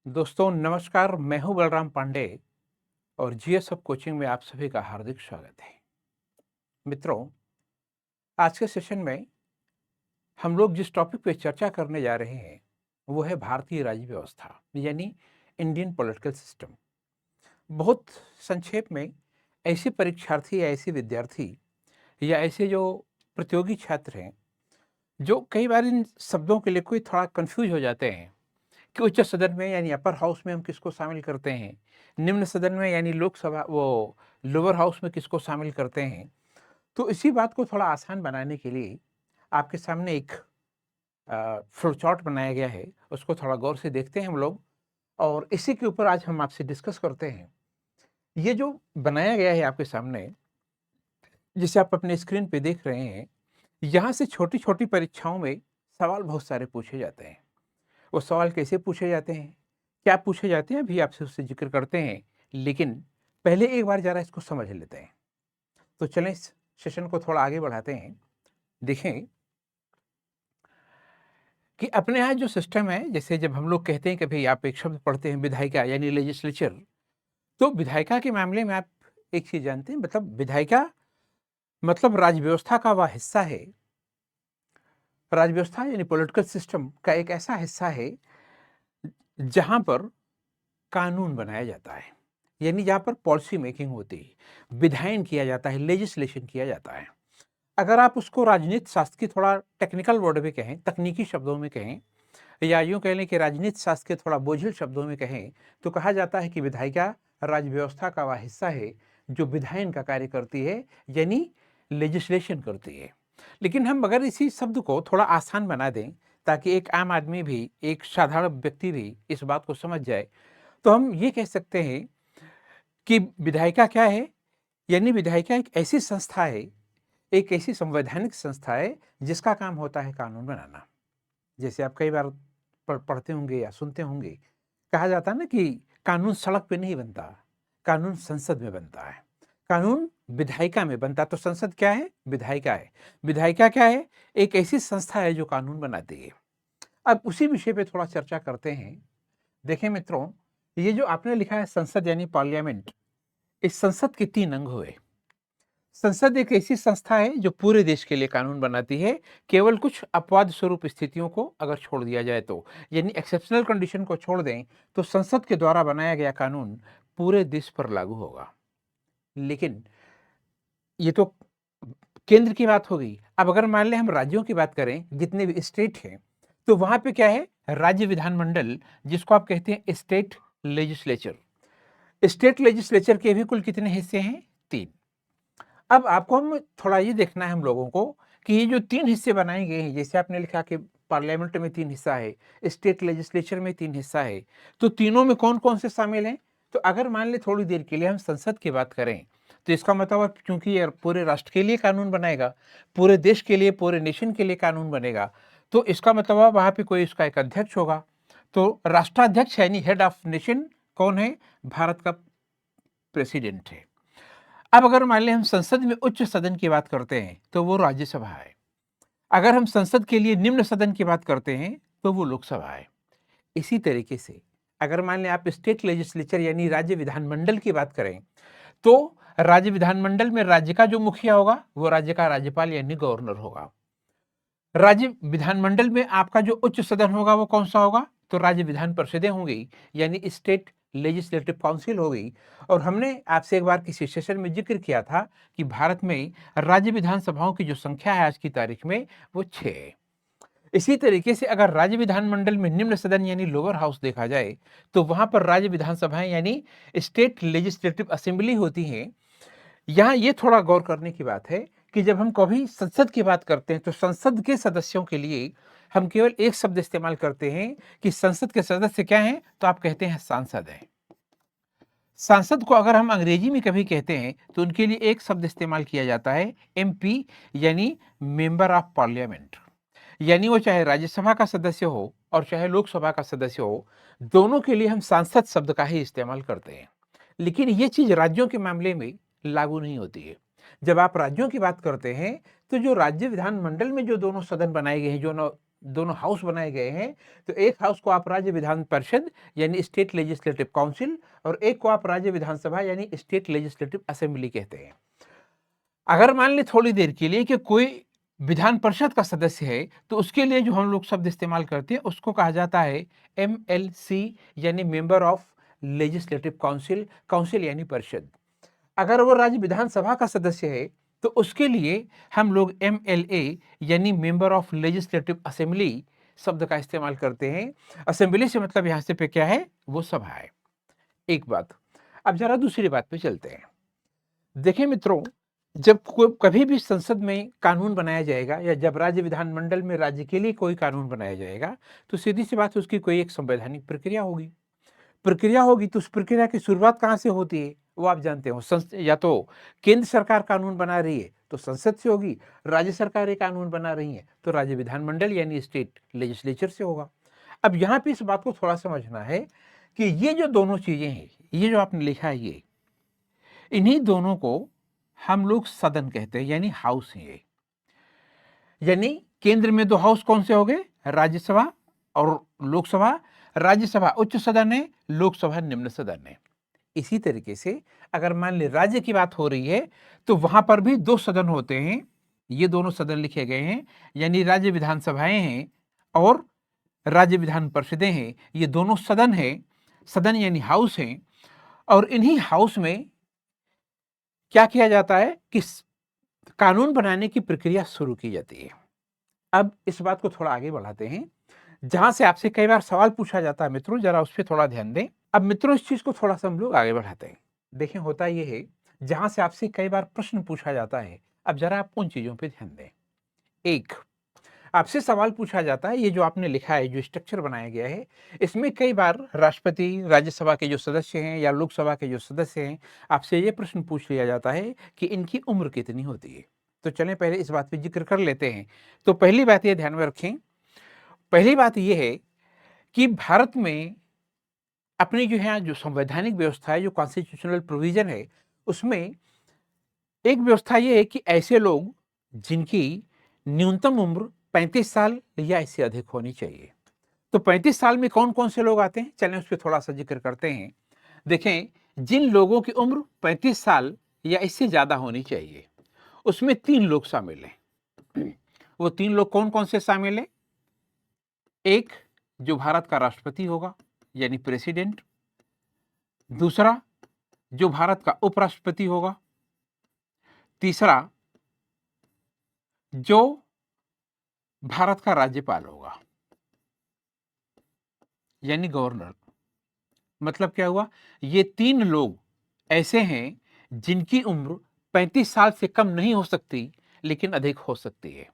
दोस्तों नमस्कार, मैं हूं बलराम पांडे और जीएसएफ कोचिंग में आप सभी का हार्दिक स्वागत है। मित्रों, आज के सेशन में हम लोग जिस टॉपिक पे चर्चा करने जा रहे हैं वो है भारतीय राज्य व्यवस्था यानी इंडियन पॉलिटिकल सिस्टम। बहुत संक्षेप में ऐसे परीक्षार्थी या ऐसे विद्यार्थी या ऐसे जो प्रतियोगी छात्र हैं जो कई बार इन शब्दों के लिए कोई थोड़ा कंफ्यूज हो जाते हैं कि उच्च सदन में यानी अपर हाउस में हम किसको शामिल करते हैं, निम्न सदन में यानी लोकसभा वो लोअर हाउस में किसको शामिल करते हैं। तो इसी बात को थोड़ा आसान बनाने के लिए आपके सामने एक फ्लो चार्ट बनाया गया है, उसको थोड़ा गौर से देखते हैं हम लोग और इसी के ऊपर आज हम आपसे डिस्कस करते हैं। ये जो बनाया गया है आपके सामने, जिसे आप अपने स्क्रीन पे देख रहे हैं, यहाँ से छोटी-छोटी परीक्षाओं में सवाल बहुत सारे पूछे जाते हैं। वो सवाल कैसे पूछे जाते हैं, क्या पूछे जाते हैं, अभी आपसे उससे ज़िक्र करते हैं। लेकिन पहले एक बार ज़रा इसको समझ लेते हैं। तो चलें इस सेशन को थोड़ा आगे बढ़ाते हैं। देखें कि अपने यहाँ जो सिस्टम है, जैसे जब हम लोग कहते हैं कि भई आप एक शब्द पढ़ते हैं विधायिका यानी लेजिस्लेचर, तो विधायिका के मामले में आप एक चीज़ जानते हैं, मतलब विधायिका मतलब राज्य व्यवस्था का वह हिस्सा है। राज्य व्यवस्था यानी पॉलिटिकल सिस्टम का एक ऐसा हिस्सा है जहाँ पर कानून बनाया जाता है, यानी जहाँ पर पॉलिसी मेकिंग होती है, विधायन किया जाता है, लेजिस्लेशन किया जाता है। अगर आप उसको राजनीति शास्त्र की थोड़ा टेक्निकल वर्ड में कहें, तकनीकी शब्दों में कहें, या यूँ कह लें कि राजनीति शास्त्र के थोड़ा बोझिल शब्दों में कहें, तो कहा जाता है कि विधायिका राज्य व्यवस्था का वह हिस्सा है जो विधायन का कार्य करती है, यानी लेजिस्लेशन करती है। लेकिन हम अगर इसी शब्द को थोड़ा आसान बना दें ताकि एक आम आदमी भी, एक साधारण व्यक्ति भी इस बात को समझ जाए, तो हम ये कह सकते हैं कि विधायिका क्या है? यानी विधायिका एक ऐसी संस्था है, एक ऐसी संवैधानिक संस्था है जिसका काम होता है कानून बनाना। जैसे आप कई बार पढ़ते होंगे या सुनते होंगे, कहा जाता है ना कि कानून सड़क पे नहीं बनता, कानून संसद में बनता है। कानून विधायिका में बनता है, तो संसद क्या है? विधायिका है। विधायिका क्या है? एक ऐसी संस्था है जो कानून बनाती है। अब उसी विषय पे थोड़ा चर्चा करते हैं। देखें मित्रों, ये जो आपने लिखा है संसद यानी पार्लियामेंट, इस संसद के 3 अंग हुए। संसद एक ऐसी संस्था है जो पूरे देश के लिए कानून बनाती है, केवल कुछ अपवाद स्वरूप स्थितियों को अगर छोड़ दिया जाए तो, यानी एक्सेप्शनल कंडीशन को छोड़ दें तो संसद के द्वारा बनाया गया कानून पूरे देश पर लागू होगा। लेकिन ये तो केंद्र की बात हो गई। अब अगर मान लें हम राज्यों की बात करें, जितने भी स्टेट हैं, तो वहां पे क्या है? राज्य विधानमंडल, जिसको आप कहते हैं स्टेट लेजिस्लेचर। स्टेट लेजिस्लेचर के भी कुल कितने हिस्से हैं? 3। अब आपको हम थोड़ा ये देखना है हम लोगों को कि ये जो 3 हिस्से बनाए गए हैं, जैसे आपने लिखा कि पार्लियामेंट में 3 हिस्सा है, स्टेट लेजिस्लेचर में 3 हिस्सा है, तो तीनों में कौन-कौन से शामिल हैं? तो अगर मान लें थोड़ी देर के लिए हम संसद की बात करें, तो इसका मतलब अब चूँकि ये पूरे राष्ट्र के लिए कानून बनाएगा, पूरे देश के लिए, पूरे नेशन के लिए कानून बनेगा, तो इसका मतलब अब वहाँ पे कोई उसका एक अध्यक्ष होगा। तो राष्ट्राध्यक्ष यानी हेड ऑफ नेशन कौन है? भारत का प्रेसिडेंट है। अब अगर मान लें हम संसद में उच्च सदन की बात करते हैं तो वो राज्यसभा है। अगर हम संसद के लिए निम्न सदन की बात करते हैं तो वो लोकसभा है। इसी तरीके से अगर मान लें आप स्टेट लेजिस्लेचर यानी राज्य विधानमंडल की बात करें, तो राज्य विधानमंडल में राज्य का जो मुखिया होगा वो राज्य का राज्यपाल यानी गवर्नर होगा। राज्य विधानमंडल में आपका जो उच्च सदन होगा वो कौन सा होगा? तो राज्य विधान परिषदें होंगी, यानी स्टेट लेजिस्लेटिव काउंसिल हो गई। और हमने आपसे एक बार किसी सेशन में जिक्र किया था कि भारत में राज्य विधानसभाओं की जो संख्या है आज की तारीख में वो 6 है। इसी तरीके से अगर राज्य विधानमंडल में निम्न सदन यानी लोअर हाउस देखा जाए, तो वहां पर राज्य विधानसभाएं यानी स्टेट लेजिस्लेटिव असेंबली होती हैं। यहाँ ये थोड़ा गौर करने की बात है कि जब हम कभी संसद की बात करते हैं तो संसद के सदस्यों के लिए हम केवल एक शब्द इस्तेमाल करते हैं कि संसद के सदस्य क्या हैं? तो आप कहते हैं सांसद हैं। सांसद को अगर हम अंग्रेजी में कभी कहते हैं तो उनके लिए एक शब्द इस्तेमाल किया जाता है एमपी, यानी मेंबर ऑफ पार्लियामेंट। यानी वो चाहे राज्यसभा का सदस्य हो और चाहे लोकसभा का सदस्य हो, दोनों के लिए हम सांसद शब्द का ही इस्तेमाल करते हैं। लेकिन ये चीज राज्यों के मामले में लागू नहीं होती है। जब आप राज्यों की बात करते हैं तो जो राज्य विधानमंडल में जो दोनों सदन बनाए गए हैं, जो दोनों हाउस बनाए गए हैं, तो एक हाउस को आप राज्य विधान परिषद यानी स्टेट लेजिस्लेटिव काउंसिल और एक को आप राज्य विधानसभा यानी स्टेट लेजिस्लेटिव असेंबली कहते हैं। अगर मान लें थोड़ी देर के लिए कि कोई विधान परिषद का सदस्य है, तो उसके लिए जो हम लोग शब्द इस्तेमाल करते हैं उसको कहा जाता है MLC यानी member of legislative council, council यानी परिषद। अगर वो राज्य विधानसभा का सदस्य है तो उसके लिए हम लोग MLA यानी मेंबर ऑफ लेजिस्लेटिव असेंबली शब्द का इस्तेमाल करते हैं। असेंबली से मतलब यहां से पे क्या है, वो सभा है। एक बात। अब जरा दूसरी बात पे चलते हैं। देखिए मित्रों, जब कभी भी संसद में कानून बनाया जाएगा या जब राज्य विधानमंडल में राज्य के लिए कोई कानून बनाया जाएगा, तो सीधी सी बात उसकी कोई एक संवैधानिक प्रक्रिया होगी। प्रक्रिया होगी तो उस प्रक्रिया की शुरुआत कहाँ से होती है, वो आप जानते हो। या तो केंद्र सरकार कानून बना रही है तो संसद से होगी, राज्य सरकारें कानून बना रही है तो राज्य विधानमंडल यानी स्टेट लेजिस्लेचर से होगा। अब यहाँ पे इस बात को थोड़ा समझना है कि ये जो दोनों चीजें हैं, ये जो आपने लिखा है, ये इन्हीं दोनों को हम लोग सदन कहते हैं यानी हाउस है ये। यानी केंद्र में दो हाउस कौन से हो गए, राज्यसभा और लोकसभा। राज्यसभा उच्च सदन है, लोकसभा निम्न सदन है। इसी तरीके से अगर मान ले राज्य की बात हो रही है तो वहां पर भी दो सदन होते हैं। ये दोनों सदन लिखे गए हैं यानी राज्य विधानसभाएं हैं और राज्य विधान परिषदें हैं। ये दोनों सदन है, सदन यानी हाउस हैं। और इन्हीं हाउस में क्या किया जाता है कि कानून बनाने की प्रक्रिया शुरू की जाती है। अब इस बात को थोड़ा आगे बढ़ाते हैं, जहां से आपसे कई बार सवाल पूछा जाता है मित्रों, जरा उस पर थोड़ा ध्यान दें। अब मित्रों इस चीज को थोड़ा सा हम लोग आगे बढ़ाते हैं। देखें, होता यह है जहां से आपसे कई बार प्रश्न पूछा जाता है, अब जरा आप उन चीजों पे ध्यान दें। एक, आपसे सवाल पूछा जाता है, ये जो आपने लिखा है, जो स्ट्रक्चर बनाया गया है, इसमें कई बार राष्ट्रपति, राज्यसभा के जो सदस्य हैं या लोकसभा के जो सदस्य हैं, आपसे ये प्रश्न पूछ लिया जाता है कि इनकी उम्र कितनी होती है। तो चलें पहले इस बात पे जिक्र कर लेते हैं। तो पहली बात ये ध्यान में रखें, पहली बात ये है कि भारत में अपनी जो है जो संवैधानिक व्यवस्था है, जो कॉन्स्टिट्यूशनल प्रोविजन है, उसमें एक व्यवस्था ये है कि ऐसे लोग जिनकी न्यूनतम उम्र 35 साल या इससे अधिक होनी चाहिए। तो 35 साल में कौन कौन से लोग आते हैं, चलें उस पर थोड़ा सा जिक्र करते हैं। देखें, जिन लोगों की उम्र 35 साल या इससे ज्यादा होनी चाहिए, उसमें 3 लोग शामिल हैं। वो 3 लोग कौन कौन से शामिल हैं? एक, जो भारत का राष्ट्रपति होगा यानी प्रेसिडेंट। दूसरा, जो भारत का उपराष्ट्रपति होगा। तीसरा, जो भारत का राज्यपाल होगा यानी गवर्नर। मतलब क्या हुआ, ये 3 लोग ऐसे हैं जिनकी उम्र 35 साल से कम नहीं हो सकती लेकिन अधिक हो सकती है।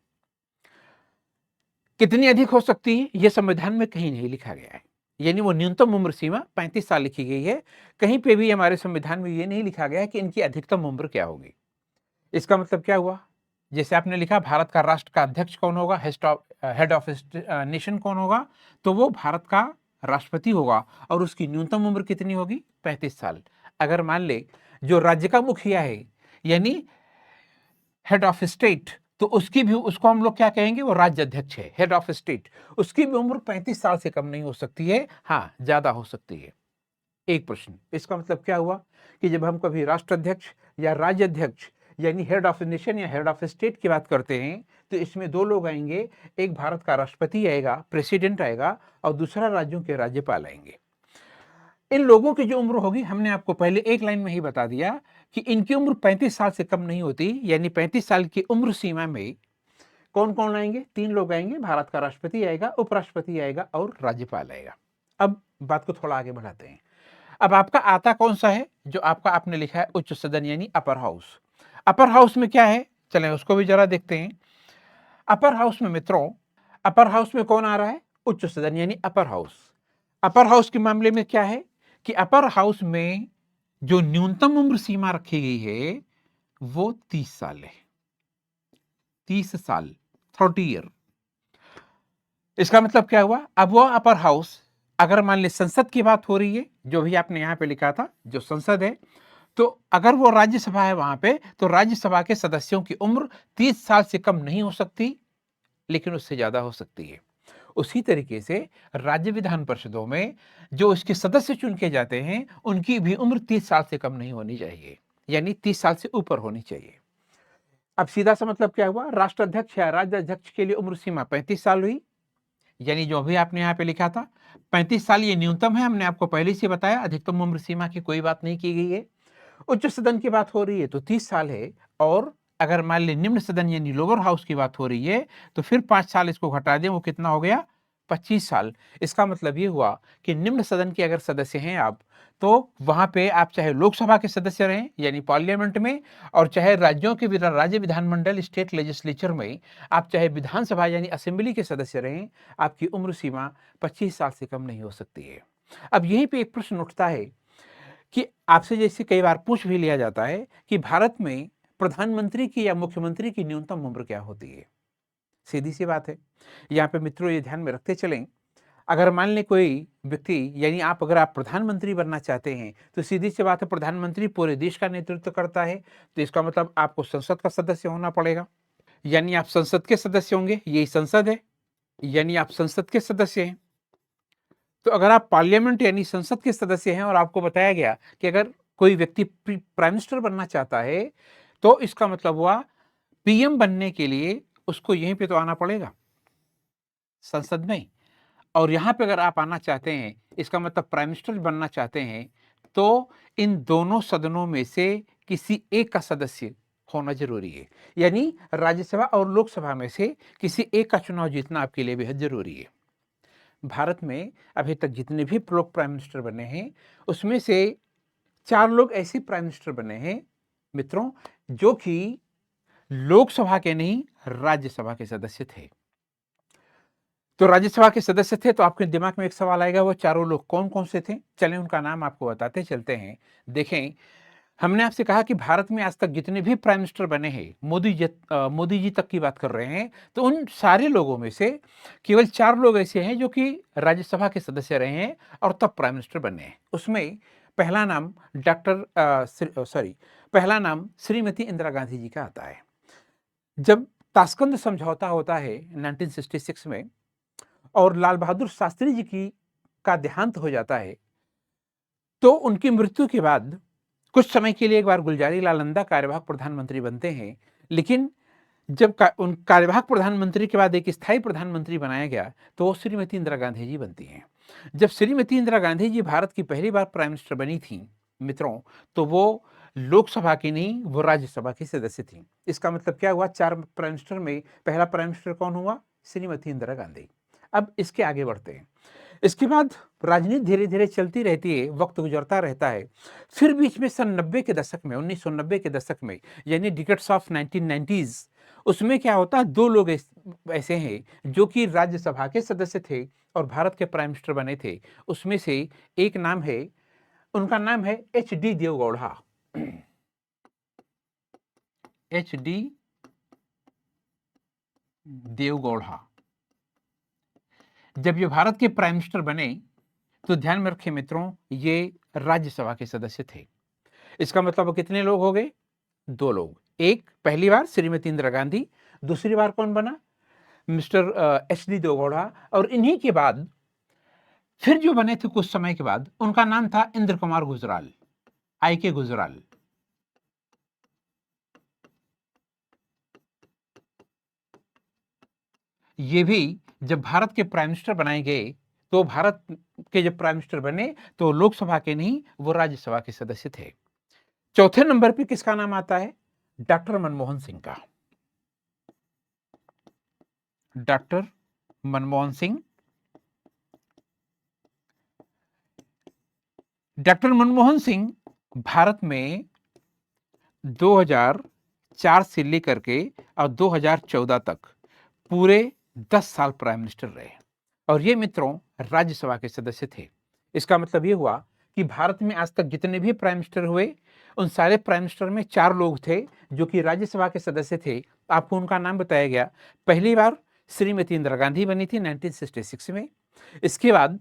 कितनी अधिक हो सकती है, यह संविधान में कहीं नहीं लिखा गया है। यानी वो न्यूनतम उम्र सीमा 35 साल लिखी गई है, कहीं पे भी हमारे संविधान में ये नहीं लिखा गया है कि इनकी अधिकतम उम्र क्या होगी। इसका मतलब क्या हुआ, जैसे आपने लिखा भारत का राष्ट्र का अध्यक्ष कौन होगा, हेड ऑफ नेशन कौन होगा, तो वो भारत का राष्ट्रपति होगा और उसकी न्यूनतम उम्र कितनी होगी, 35 साल। अगर मान ले जो राज्य का मुखिया है यानी हेड ऑफ स्टेट, तो उसकी भी, उसको हम लोग क्या कहेंगे, वो राज्य अध्यक्ष है, हेड ऑफ स्टेट। उसकी भी उम्र 35 साल से कम नहीं हो सकती है, हाँ ज्यादा हो सकती है। एक प्रश्न, इसका मतलब क्या हुआ कि जब हम कभी राष्ट्राध्यक्ष या राज्य अध्यक्ष यानी हेड ऑफ नेशन या हेड ऑफ स्टेट की बात करते हैं तो इसमें 2 लोग आएंगे, एक भारत का राष्ट्रपति आएगा, प्रेसिडेंट आएगा, और दूसरा राज्यों के राज्यपाल आएंगे। इन लोगों की जो उम्र होगी, हमने आपको पहले एक लाइन में ही बता दिया कि इनकी उम्र 35 साल से कम नहीं होती, यानी 35 साल की उम्र सीमा में कौन कौन आएंगे, 3 लोग आएंगे, भारत का राष्ट्रपति आएगा, उपराष्ट्रपति आएगा और राज्यपाल आएगा। अब बात को थोड़ा आगे बढ़ाते हैं। अब आपका आता कौन सा है, जो आपका आपने लिखा है उच्च सदन यानी अपर हाउस। अपर हाउस में क्या है, चलें उसको भी जरा देखते हैं। अपर हाउस में मित्रों, अपर हाउस में कौन आ रहा है, उच्च सदन यानी अपर हाउस। अपर हाउस के मामले में क्या है कि अपर हाउस में जो न्यूनतम उम्र सीमा रखी गई है वो 30 साल है। 30 साल, 30 ईयर। इसका मतलब क्या हुआ, अब वो अपर हाउस, अगर मान ली संसद की बात हो रही है, जो भी आपने यहां पे लिखा था, जो संसद है, तो अगर वो राज्यसभा है वहां पे, तो राज्यसभा के सदस्यों की उम्र 30 साल से कम नहीं हो सकती लेकिन उससे ज्यादा हो सकती है। उसी तरीके से राज्य विधान परिषदों में जो इसके सदस्य चुन के जाते हैं, उनकी भी उम्र 30 साल से कम नहीं होनी चाहिए, यानी 30 साल से ऊपर होनी चाहिए। अब सीधा सा मतलब क्या हुआ, राष्ट्राध्यक्ष या राज्य अध्यक्ष के लिए उम्र सीमा 35 साल हुई, यानी जो भी आपने यहाँ पे लिखा था 35 साल ये न्यूनतम है, हमने आपको पहले से बताया, अधिकतम उम्र सीमा की कोई बात नहीं की गई है। उच्च सदन की बात हो रही है तो 30 साल है, और अगर मान लें निम्न सदन यानी लोअर हाउस की बात हो रही है तो फिर 5 साल इसको घटा दें, वो कितना हो गया, 25 साल। इसका मतलब ये हुआ कि निम्न सदन के अगर सदस्य हैं आप, तो वहां पे आप चाहे लोकसभा के सदस्य रहें यानी पार्लियामेंट में, और चाहे राज्यों के राज्य विधानमंडल स्टेट लेजिस्लेचर में आप चाहे विधानसभा यानी असेंबली के सदस्य रहें, आपकी उम्र सीमा 25 साल से कम नहीं हो सकती है। अब यहीं पे एक प्रश्न उठता है कि आपसे जैसे कई बार पूछ भी लिया जाता है कि भारत में प्रधानमंत्री की या मुख्यमंत्री की न्यूनतम उम्र क्या होती है। सीधी सी बात है, यहाँ पे मित्रों ये ध्यान में रखते चलें, अगर मान लें कोई व्यक्ति यानी आप अगर आप प्रधानमंत्री बनना चाहते हैं तो सीधी सी बात है, प्रधानमंत्री पूरे देश का नेतृत्व करता है, तो इसका मतलब आपको संसद का सदस्य होना पड़ेगा, यानी आप संसद के सदस्य होंगे, यही संसद है, यानी आप संसद के सदस्य हैं। तो अगर आप पार्लियामेंट यानी संसद के सदस्य हैं और आपको बताया गया कि अगर कोई व्यक्ति प्राइम मिनिस्टर बनना चाहता है, तो इसका मतलब हुआ पीएम बनने के लिए उसको यहीं पे तो आना पड़ेगा, संसद में। और यहां पे अगर आप आना चाहते हैं, इसका मतलब प्राइम मिनिस्टर बनना चाहते हैं, तो इन दोनों सदनों में से किसी एक का सदस्य होना जरूरी है, यानी राज्यसभा और लोकसभा में से किसी एक का चुनाव जीतना आपके लिए बेहद जरूरी है। भारत में अभी तक जितने भी लोग प्राइम मिनिस्टर बने हैं, उसमें से 4 लोग ऐसे प्राइम मिनिस्टर बने हैं मित्रों, जो कि लोकसभा के नहीं, राज्यसभा के सदस्य थे। तो राज्यसभा के सदस्य थे, तो आपके दिमाग में एक सवाल आएगा, वो चारों लोग कौन कौन से थे। चलें उनका नाम आपको बताते चलते हैं। देखें, हमने आपसे कहा कि भारत में आज तक जितने भी प्राइम मिनिस्टर बने हैं, मोदी जी तक की बात कर रहे हैं, तो उन सारे लोगों में से केवल 4 लोग ऐसे हैं जो कि राज्यसभा के सदस्य रहे हैं और तब प्राइम मिनिस्टर बने हैं। उसमें पहला नाम पहला नाम श्रीमती इंदिरा गांधी जी का आता है। जब ताशकंद समझौता होता है 1966 में और लाल बहादुर शास्त्री जी की का देहांत हो जाता है, तो उनकी मृत्यु के बाद कुछ समय के लिए एक बार गुलजारी लाल नंदा कार्यवाहक प्रधानमंत्री बनते हैं, लेकिन जब उन कार्यवाहक प्रधानमंत्री के बाद एक स्थायी प्रधानमंत्री बनाया गया, तो वो श्रीमती इंदिरा गांधी जी बनती हैं। जब श्रीमती इंदिरा गांधी जी भारत की पहली बार प्राइम मिनिस्टर बनी थी मित्रों, तो वो लोकसभा की नहीं, वो राज्यसभा की सदस्य थी। इसका मतलब क्या हुआ, 4 प्राइम मिनिस्टर में पहला प्राइम मिनिस्टर कौन हुआ, श्रीमती इंदिरा गांधी। अब इसके आगे बढ़ते हैं। इसके बाद राजनीति धीरे धीरे चलती रहती है, वक्त गुजरता रहता है। फिर बीच में सन 90 के दशक में, 1990 के दशक में, यानी डिकेड्स ऑफ 1990s, उसमें क्या होता है, 2 लोग ऐसे हैं जो कि राज्यसभा के सदस्य थे और भारत के प्राइम मिनिस्टर बने थे। उसमें से एक नाम है, उनका नाम है एच.डी. देवगौड़ा। एच.डी. देवगौड़ा जब ये भारत के प्राइम मिनिस्टर बने, तो ध्यान में रखें मित्रों, ये राज्यसभा के सदस्य थे। इसका मतलब कितने लोग हो गए, 2 लोग। एक पहली बार श्रीमती इंदिरा गांधी, दूसरी बार कौन बना, मिस्टर एच.डी. देवगौड़ा। और इन्हीं के बाद फिर जो बने थे कुछ समय के बाद, उनका नाम था इंद्र कुमार गुजराल, आई.के. गुजराल। ये भी जब भारत के प्राइम मिनिस्टर बनाए गए, तो भारत के जब प्राइम मिनिस्टर बने तो लोकसभा के नहीं, वो राज्यसभा के सदस्य थे। चौथे नंबर पे किसका नाम आता है, डॉक्टर मनमोहन सिंह का। डॉक्टर मनमोहन सिंह। डॉक्टर मनमोहन सिंह भारत में 2004 से लेकर के और 2014 तक पूरे 10 साल प्राइम मिनिस्टर रहे, और ये मित्रों राज्यसभा के सदस्य थे। इसका मतलब ये हुआ कि भारत में आज तक जितने भी प्राइम मिनिस्टर हुए, उन सारे प्राइम मिनिस्टर में 4 लोग थे जो कि राज्यसभा के सदस्य थे। आपको उनका नाम बताया गया। पहली बार श्रीमती इंदिरा गांधी बनी थी 1966 में। इसके बाद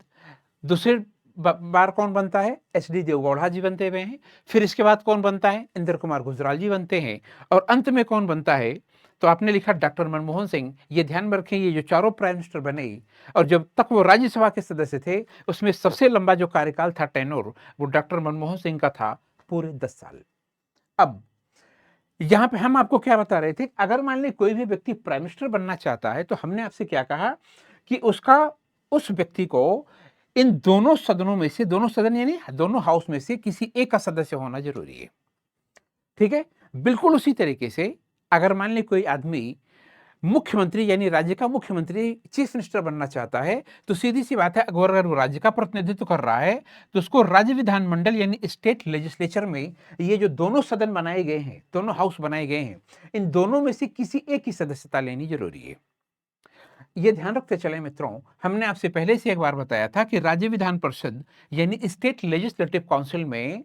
दूसरे बार कौन बनता है, एच.डी. देवगौड़ा जी बनते हुए हैं। फिर इसके बाद कौन बनता है, इंद्र कुमार गुजराल जी बनते हैं। और अंत में कौन बनता है, तो आपने लिखा डॉक्टर मनमोहन सिंह। ये ध्यान में रखें, ये जो चारों प्राइम मिनिस्टर बने और जब तक वो राज्यसभा के सदस्य थे, उसमें सबसे लंबा जो कार्यकाल था, टेन्योर, वो डॉक्टर मनमोहन सिंह का था, पूरे 10 साल। अब यहां पे हम आपको क्या बता रहे थे, अगर मान ली कोई भी व्यक्ति प्राइम मिनिस्टर बनना चाहता है तो हमने आपसे क्या कहा कि उस व्यक्ति को इन दोनों सदनों में से, दोनों सदन यानी दोनों हाउस में से किसी एक का सदस्य होना जरूरी है। ठीक है, बिल्कुल उसी तरीके से अगर मान ली कोई आदमी मुख्यमंत्री यानी राज्य का मुख्यमंत्री, चीफ मिनिस्टर बनना चाहता है, तो सीधी सी बात है, अगर वो राज्य का प्रतिनिधित्व कर रहा है तो उसको राज्य विधानमंडल यानी स्टेट लेजिस्लेचर में ये जो दोनों सदन बनाए गए हैं, दोनों हाउस बनाए गए हैं, इन दोनों में से किसी एक की सदस्यता लेनी जरूरी है। ये ध्यान रखते चले मित्रों, हमने आपसे पहले से एक बार बताया था कि राज्य विधान परिषद यानी स्टेट लेजिस्लेटिव काउंसिल में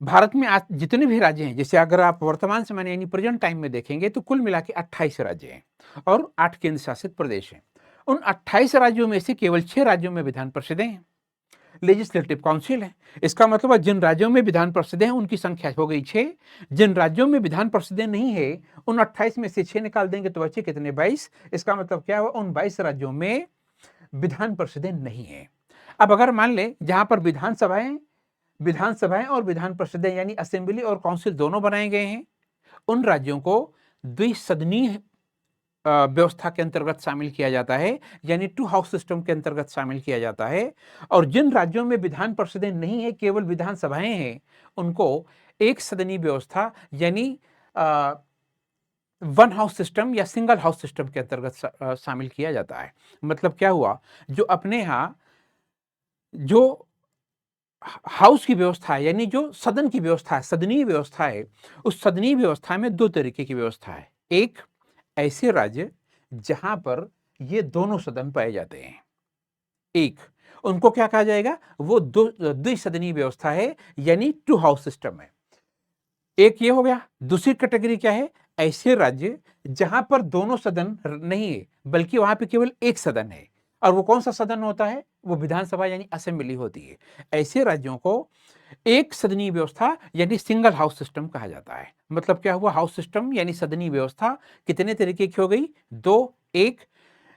भारत में आज जितने भी राज्य हैं, जैसे अगर आप वर्तमान समय यानी प्रेजेंट टाइम में देखेंगे तो कुल मिला के 28 राज्य हैं और 8 केंद्र शासित प्रदेश हैं। उन 28 राज्यों में से केवल 6 राज्यों में विधान परिषदें हैं, लेजिस्लेटिव काउंसिल है। इसका मतलब है जिन राज्यों में विधान परिषदें हैं उनकी संख्या हो गई 6। जिन राज्यों में विधान परिषदें नहीं है, उन 28 में से 6 निकाल देंगे तो बचे कितने, 22। इसका मतलब क्या हुआ, उन 22 राज्यों में विधान परिषदें नहीं है। अब अगर मान ले जहां पर विधानसभाएं और विधान परिषदें यानी असेंबली और काउंसिल दोनों बनाए गए हैं, उन राज्यों को द्विसदनीय व्यवस्था के अंतर्गत शामिल किया जाता है, यानी 2 हाउस सिस्टम के अंतर्गत शामिल किया जाता है। और जिन राज्यों में विधान परिषदें नहीं है, केवल विधानसभाएं हैं, उनको एक सदनीय व्यवस्था यानी 1 हाउस सिस्टम या सिंगल हाउस सिस्टम के अंतर्गत शामिल किया जाता है। मतलब क्या हुआ, जो अपने यहाँ जो हाउस की व्यवस्था है, यानी जो सदन की व्यवस्था है, सदनीय व्यवस्था है, उस सदनीय व्यवस्था में 2 तरीके की व्यवस्था है। एक, ऐसे राज्य जहां पर ये दोनों सदन पाए जाते हैं, एक, उनको क्या कहा जाएगा, वो द्विसदनीय व्यवस्था है, यानी 2 हाउस सिस्टम है। एक ये हो गया। दूसरी कैटेगरी क्या है, ऐसे राज्य जहां पर दोनों सदन नहीं है, बल्कि वहां पे केवल एक सदन है। और वो कौन सा सदन होता है, वो विधानसभा यानी असेंबली होती है। ऐसे राज्यों को एक सदनीय व्यवस्था यानी सिंगल हाउस सिस्टम कहा जाता है। मतलब क्या हुआ, हाउस सिस्टम यानी सदनीय व्यवस्था कितने तरीके की हो गई, 2, 1,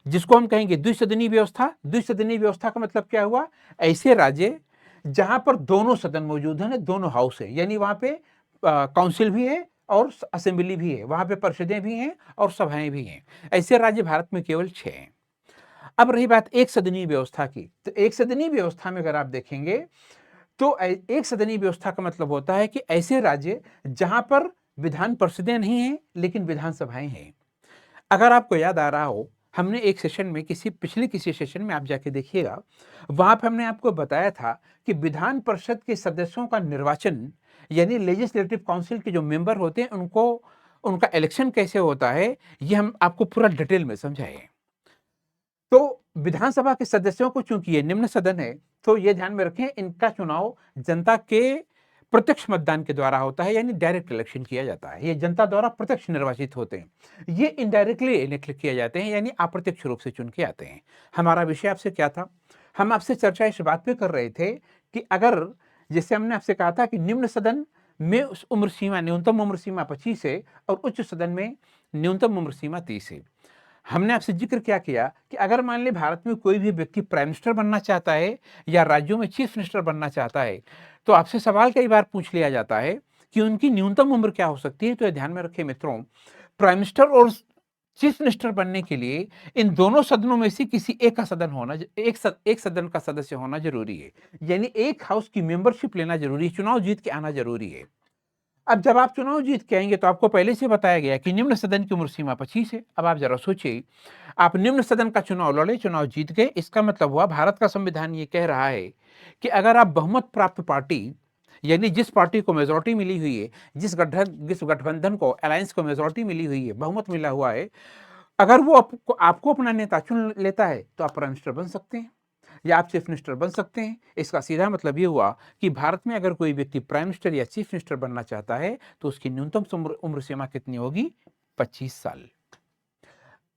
जिसको हम कहेंगे द्विसदनीय व्यवस्था। द्विसदनीय व्यवस्था का मतलब क्या हुआ, ऐसे राज्य जहां पर दोनों सदन मौजूद है, दोनों हाउस है, यानी वहां पे काउंसिल भी है और असेंबली भी है, वहां पे परिषदें भी हैं और सभाएं भी हैं। ऐसे राज्य भारत में केवल 6 हैं। अब रही बात एक सदनीय व्यवस्था की, तो एक सदनीय व्यवस्था में अगर आप देखेंगे तो एक सदनीय व्यवस्था का मतलब होता है कि ऐसे राज्य जहां पर विधान परिषदें नहीं हैं लेकिन विधानसभाएं हैं। अगर आपको याद आ रहा हो, हमने एक सेशन में किसी सेशन में आप जाके देखिएगा, वहां पर हमने आपको बताया था कि विधान परिषद के सदस्यों का निर्वाचन यानी लेजिस्लेटिव काउंसिल के जो मेंबर होते हैं उनको उनका इलेक्शन कैसे होता है, ये हम आपको पूरा डिटेल में समझाए। तो विधानसभा के सदस्यों को, चूंकि ये निम्न सदन है, तो ये ध्यान में रखें, इनका चुनाव जनता के प्रत्यक्ष मतदान के द्वारा होता है, यानी डायरेक्ट इलेक्शन किया जाता है। ये जनता द्वारा प्रत्यक्ष निर्वाचित होते हैं। ये इनडायरेक्टली इलेक्ट किए जाते हैं, यानी अप्रत्यक्ष रूप से चुन के आते हैं। हमारा विषय आपसे क्या था, हम आपसे चर्चा इस बात पे कर रहे थे कि अगर, जैसे हमने आपसे कहा था कि निम्न सदन में उम्र सीमा, न्यूनतम उम्र सीमा 25 है और उच्च सदन में न्यूनतम उम्र सीमा 30 है। हमने आपसे जिक्र क्या किया कि अगर मान ले भारत में कोई भी व्यक्ति प्राइम मिनिस्टर बनना चाहता है या राज्यों में चीफ मिनिस्टर बनना चाहता है, तो आपसे सवाल कई बार पूछ लिया जाता है कि उनकी न्यूनतम उम्र क्या हो सकती है। तो ध्यान में रखें मित्रों, प्राइम मिनिस्टर और चीफ मिनिस्टर बनने के लिए इन दोनों सदनों में से किसी एक का सदन होना, एक सदन का सदस्य होना जरूरी है, यानी एक हाउस की मेंबरशिप लेना जरूरी है, चुनाव जीत के आना जरूरी है। अब जब आप चुनाव जीत के आएंगे तो आपको पहले से बताया गया कि निम्न सदन की उम्र सीमा 25 है। अब आप जरा सोचिए, आप निम्न सदन का चुनाव लड़े, चुनाव जीत गए, इसका मतलब हुआ भारत का संविधान ये कह रहा है कि अगर आप बहुमत प्राप्त पार्टी, यानी जिस पार्टी को मेजोरिटी जिस गठबंधन को, अलायंस को मेजोरिटी मिली हुई है, बहुमत मिला हुआ है, अगर वो आपको अपना नेता चुन लेता है तो आप प्राइम मिनिस्टर बन सकते हैं या आप चीफ मिनिस्टर बन सकते हैं। इसका सीधा मतलब ये हुआ कि भारत में अगर कोई व्यक्ति प्राइम मिनिस्टर या चीफ मिनिस्टर बनना चाहता है तो उसकी न्यूनतम उम्र सीमा कितनी होगी, 25 साल।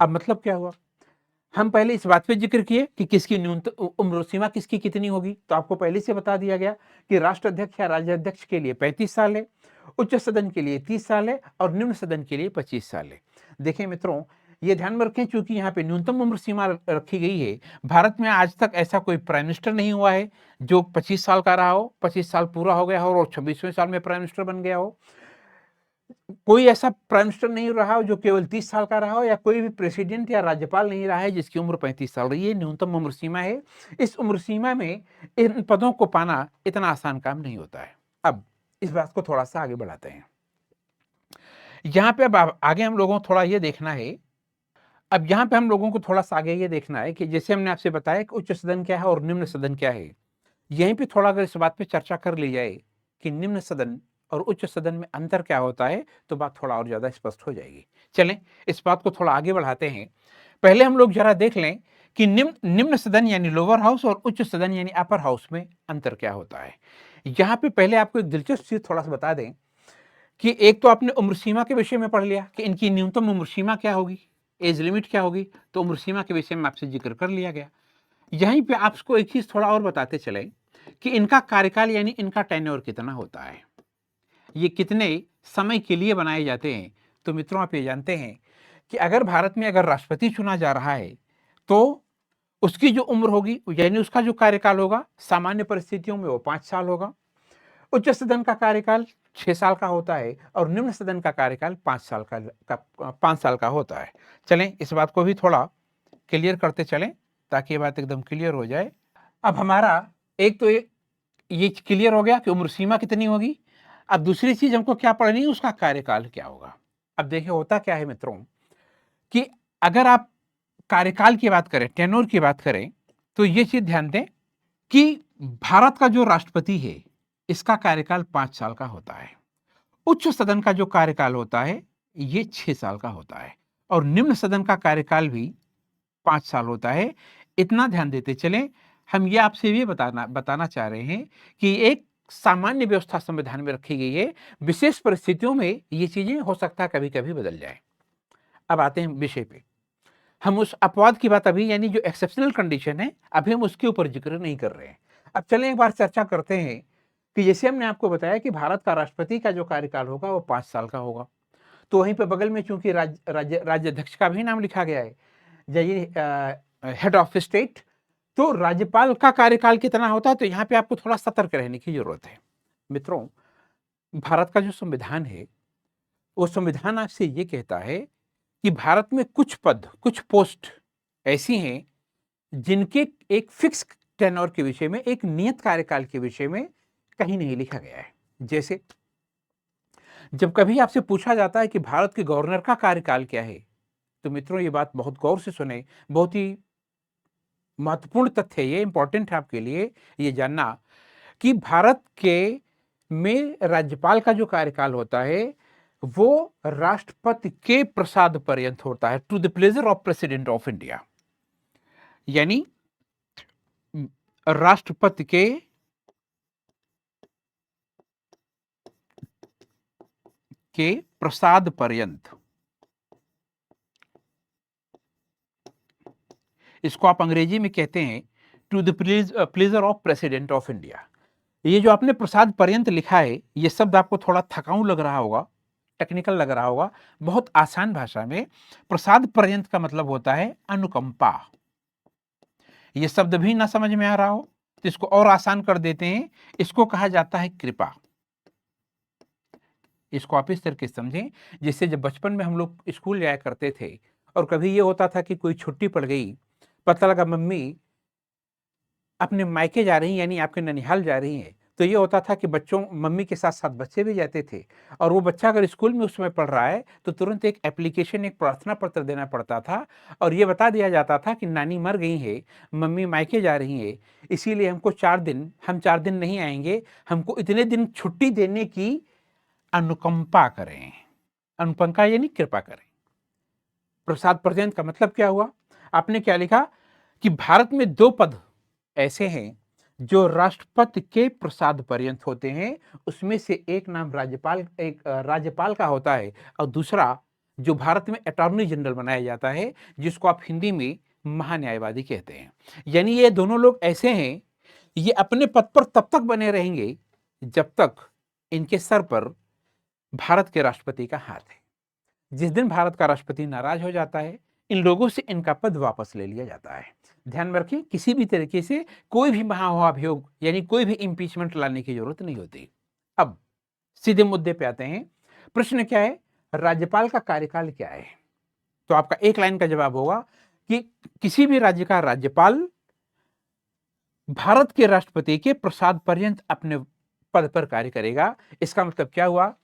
अब मतलब क्या हुआ, हम पहले इस बात पे जिक्र किए कि किसकी न्यूनतम उम्र सीमा किसकी कितनी होगी, तो आपको पहले से बता दिया गया कि राष्ट्राध्यक्ष या राज्याध्यक्ष के लिए 35 साल है, उच्च सदन के लिए 30 साल है और निम्न सदन के लिए 25 साल है। देखिए मित्रों, ये ध्यान में रखें, चूंकि यहाँ पे न्यूनतम उम्र सीमा रखी गई है, भारत में आज तक ऐसा कोई प्राइम मिनिस्टर नहीं हुआ है जो 25 साल का रहा हो, 25 साल पूरा हो गया हो और 26वें साल में प्राइम मिनिस्टर बन गया हो। कोई ऐसा प्राइम मिनिस्टर नहीं रहा हो जो केवल 30 साल का रहा हो, या कोई भी प्रेसिडेंट या राज्यपाल नहीं रहा है जिसकी उम्र 35 साल रही है। न्यूनतम उम्र सीमा है। इस उम्र सीमा में इन पदों को पाना इतना आसान काम नहीं होता है। अब इस बात को थोड़ा सा आगे बढ़ाते हैं। यहाँ पे अब आगे हम लोगों को थोड़ा ये देखना है, अब यहाँ पे हम लोगों को थोड़ा सा आगे ये देखना है कि जैसे हमने आपसे बताया कि उच्च सदन क्या है और निम्न सदन क्या है, यहीं पे थोड़ा अगर इस बात पे चर्चा कर ली जाए कि निम्न सदन और उच्च सदन में अंतर क्या होता है, तो बात थोड़ा और ज्यादा स्पष्ट हो जाएगी। चलें इस बात को थोड़ा आगे बढ़ाते हैं। पहले हम लोग जरा देख लें कि निम्न निम्न सदन यानी लोअर हाउस और उच्च सदन यानी अपर हाउस में अंतर क्या होता है। यहाँ पे पहले आपको एक दिलचस्प चीज थोड़ा सा बता दें कि एक तो आपने उम्र सीमा के विषय में पढ़ लिया कि इनकी न्यूनतम उम्र सीमा क्या होगी, एज लिमिट क्या होगी, तो उम्र सीमा के विषय में आपसे जिक्र कर लिया गया। यहीं पे आपको एक चीज थोड़ा और बताते चले कि इनका कार्यकाल यानी इनका टेन्योर कितना होता है, ये कितने समय के लिए बनाए जाते हैं। तो मित्रों, आप ये जानते हैं कि अगर भारत में अगर राष्ट्रपति चुना जा रहा है तो उसकी जो उम्र होगी यानी उसका जो कार्यकाल होगा, सामान्य परिस्थितियों में वो 5 साल होगा। उच्च सदन का कार्यकाल 6 साल का होता है और निम्न सदन का कार्यकाल 5 साल का होता है। चलें इस बात को भी थोड़ा क्लियर करते चलें ताकि ये बात एकदम क्लियर हो जाए। अब हमारा एक तो ये क्लियर हो गया कि उम्र सीमा कितनी होगी। अब दूसरी चीज हमको क्या पढ़नी है, उसका कार्यकाल क्या होगा। अब देखिए होता क्या है मित्रों कि अगर आप कार्यकाल की बात करें, टेन्योर की बात करें, तो ये चीज ध्यान दें कि भारत का जो राष्ट्रपति है इसका कार्यकाल 5 साल का होता है। उच्च सदन का जो कार्यकाल होता है ये 6 साल का होता है और निम्न सदन का कार्यकाल भी 5 साल होता है। इतना ध्यान देते चलें, हम ये आपसे भी बताना चाह रहे हैं कि एक सामान्य व्यवस्था संविधान में रखी गई है, विशेष परिस्थितियों में ये चीजें हो सकता है कभी कभी बदल जाए। अब आते हैं विषय पे। हम उस अपवाद की बात अभी यानी जो एक्सेप्शनल कंडीशन है अभी हम उसके ऊपर जिक्र नहीं कर रहे हैं। अब चलें एक बार चर्चा करते हैं कि जैसे हमने आपको बताया कि भारत का राष्ट्रपति का जो कार्यकाल होगा वो 5 साल का होगा, तो वहीं पे बगल में चूंकि राज्याध्यक्ष का भी नाम लिखा गया है, हेड ऑफ स्टेट, तो राज्यपाल का कार्यकाल कितना होता है, तो यहाँ पे आपको थोड़ा सतर्क रहने की जरूरत है। मित्रों, भारत का जो संविधान है वो संविधान आपसे ये कहता है कि भारत में कुछ पद, कुछ पोस्ट ऐसी हैं जिनके एक फिक्स टेन्योर के विषय में, एक नियत कार्यकाल के विषय में कहीं नहीं लिखा गया है। जैसे जब कभी आपसे पूछा जाता है कि भारत के गवर्नर का कार्यकाल क्या है, तो मित्रों ये बात बहुत गौर से सुने, बहुत ही महत्वपूर्ण तथ्य है, ये इंपॉर्टेंट है आपके लिए ये जानना कि भारत के में राज्यपाल का जो कार्यकाल होता है वो राष्ट्रपति के प्रसाद पर्यंत होता है, to the pleasure of president of India, यानी राष्ट्रपति के प्रसाद पर्यंत। इसको आप अंग्रेजी में कहते हैं to the pleasure of president of India. ये जो आपने प्रसाद पर्यंत लिखा है ये शब्द आपको थोड़ा थकाऊ लग रहा होगा, टेक्निकल लग रहा होगा। बहुत आसान भाषा में प्रसाद पर्यंत का मतलब होता है अनुकंपा। ये शब्द भी ना समझ में आ रहा हो तो इसको और आसान कर देते हैं, इसको कहा जाता है कृपा। इसको आप इस तरीके से समझें, जैसे जब बचपन में हम लोग स्कूल जाया करते थे और कभी ये होता था कि कोई छुट्टी पड़ गई, पता लगा मम्मी अपने मायके जा रही हैं यानी आपके ननिहाल जा रही हैं, तो ये होता था कि बच्चों मम्मी के साथ साथ बच्चे भी जाते थे और वो बच्चा अगर स्कूल में उस समय पढ़ रहा है तो तुरंत एक एप्लीकेशन, एक प्रार्थना पत्र देना पड़ता था और ये बता दिया जाता था कि नानी मर गई है, मम्मी मायके जा रही है, इसीलिए हमको 4 दिन, हम 4 दिन नहीं आएंगे, हमको इतने दिन छुट्टी देने की अनुकंपा करें। अनुकंपा यानी कृपा करें। प्रसाद पर्यंत का मतलब क्या हुआ, आपने क्या लिखा कि भारत में 2 पद ऐसे हैं जो राष्ट्रपति के प्रसाद पर्यंत होते हैं, उसमें से एक नाम राज्यपाल, एक राज्यपाल का होता है और दूसरा जो भारत में अटॉर्नी जनरल बनाया जाता है, जिसको आप हिंदी में महान्यायवादी कहते हैं। यानी ये दोनों लोग ऐसे हैं, ये अपने पद पर तब तक बने रहेंगे जब तक इनके सर पर भारत के राष्ट्रपति का हाथ है। जिस दिन भारत का राष्ट्रपति नाराज हो जाता है, इन लोगों से इनका पद वापस ले लिया जाता है। ध्यान में रखिए, किसी भी तरीके से कोई भी महाअभियोग यानी कोई भी इंपीचमेंट लाने की जरूरत नहीं होती। अब सीधे मुद्दे पे आते हैं। प्रश्न क्या है? राज्यपाल का कार्यकाल क्या है? तो आपका एक लाइन का जवाब होगा कि किसी भी राज्य का राज्यपाल भारत के राष्ट्रपति के प्रसाद पर्यंत अपने पद पर कार्य करेगा। इसका मतलब क्या हुआ?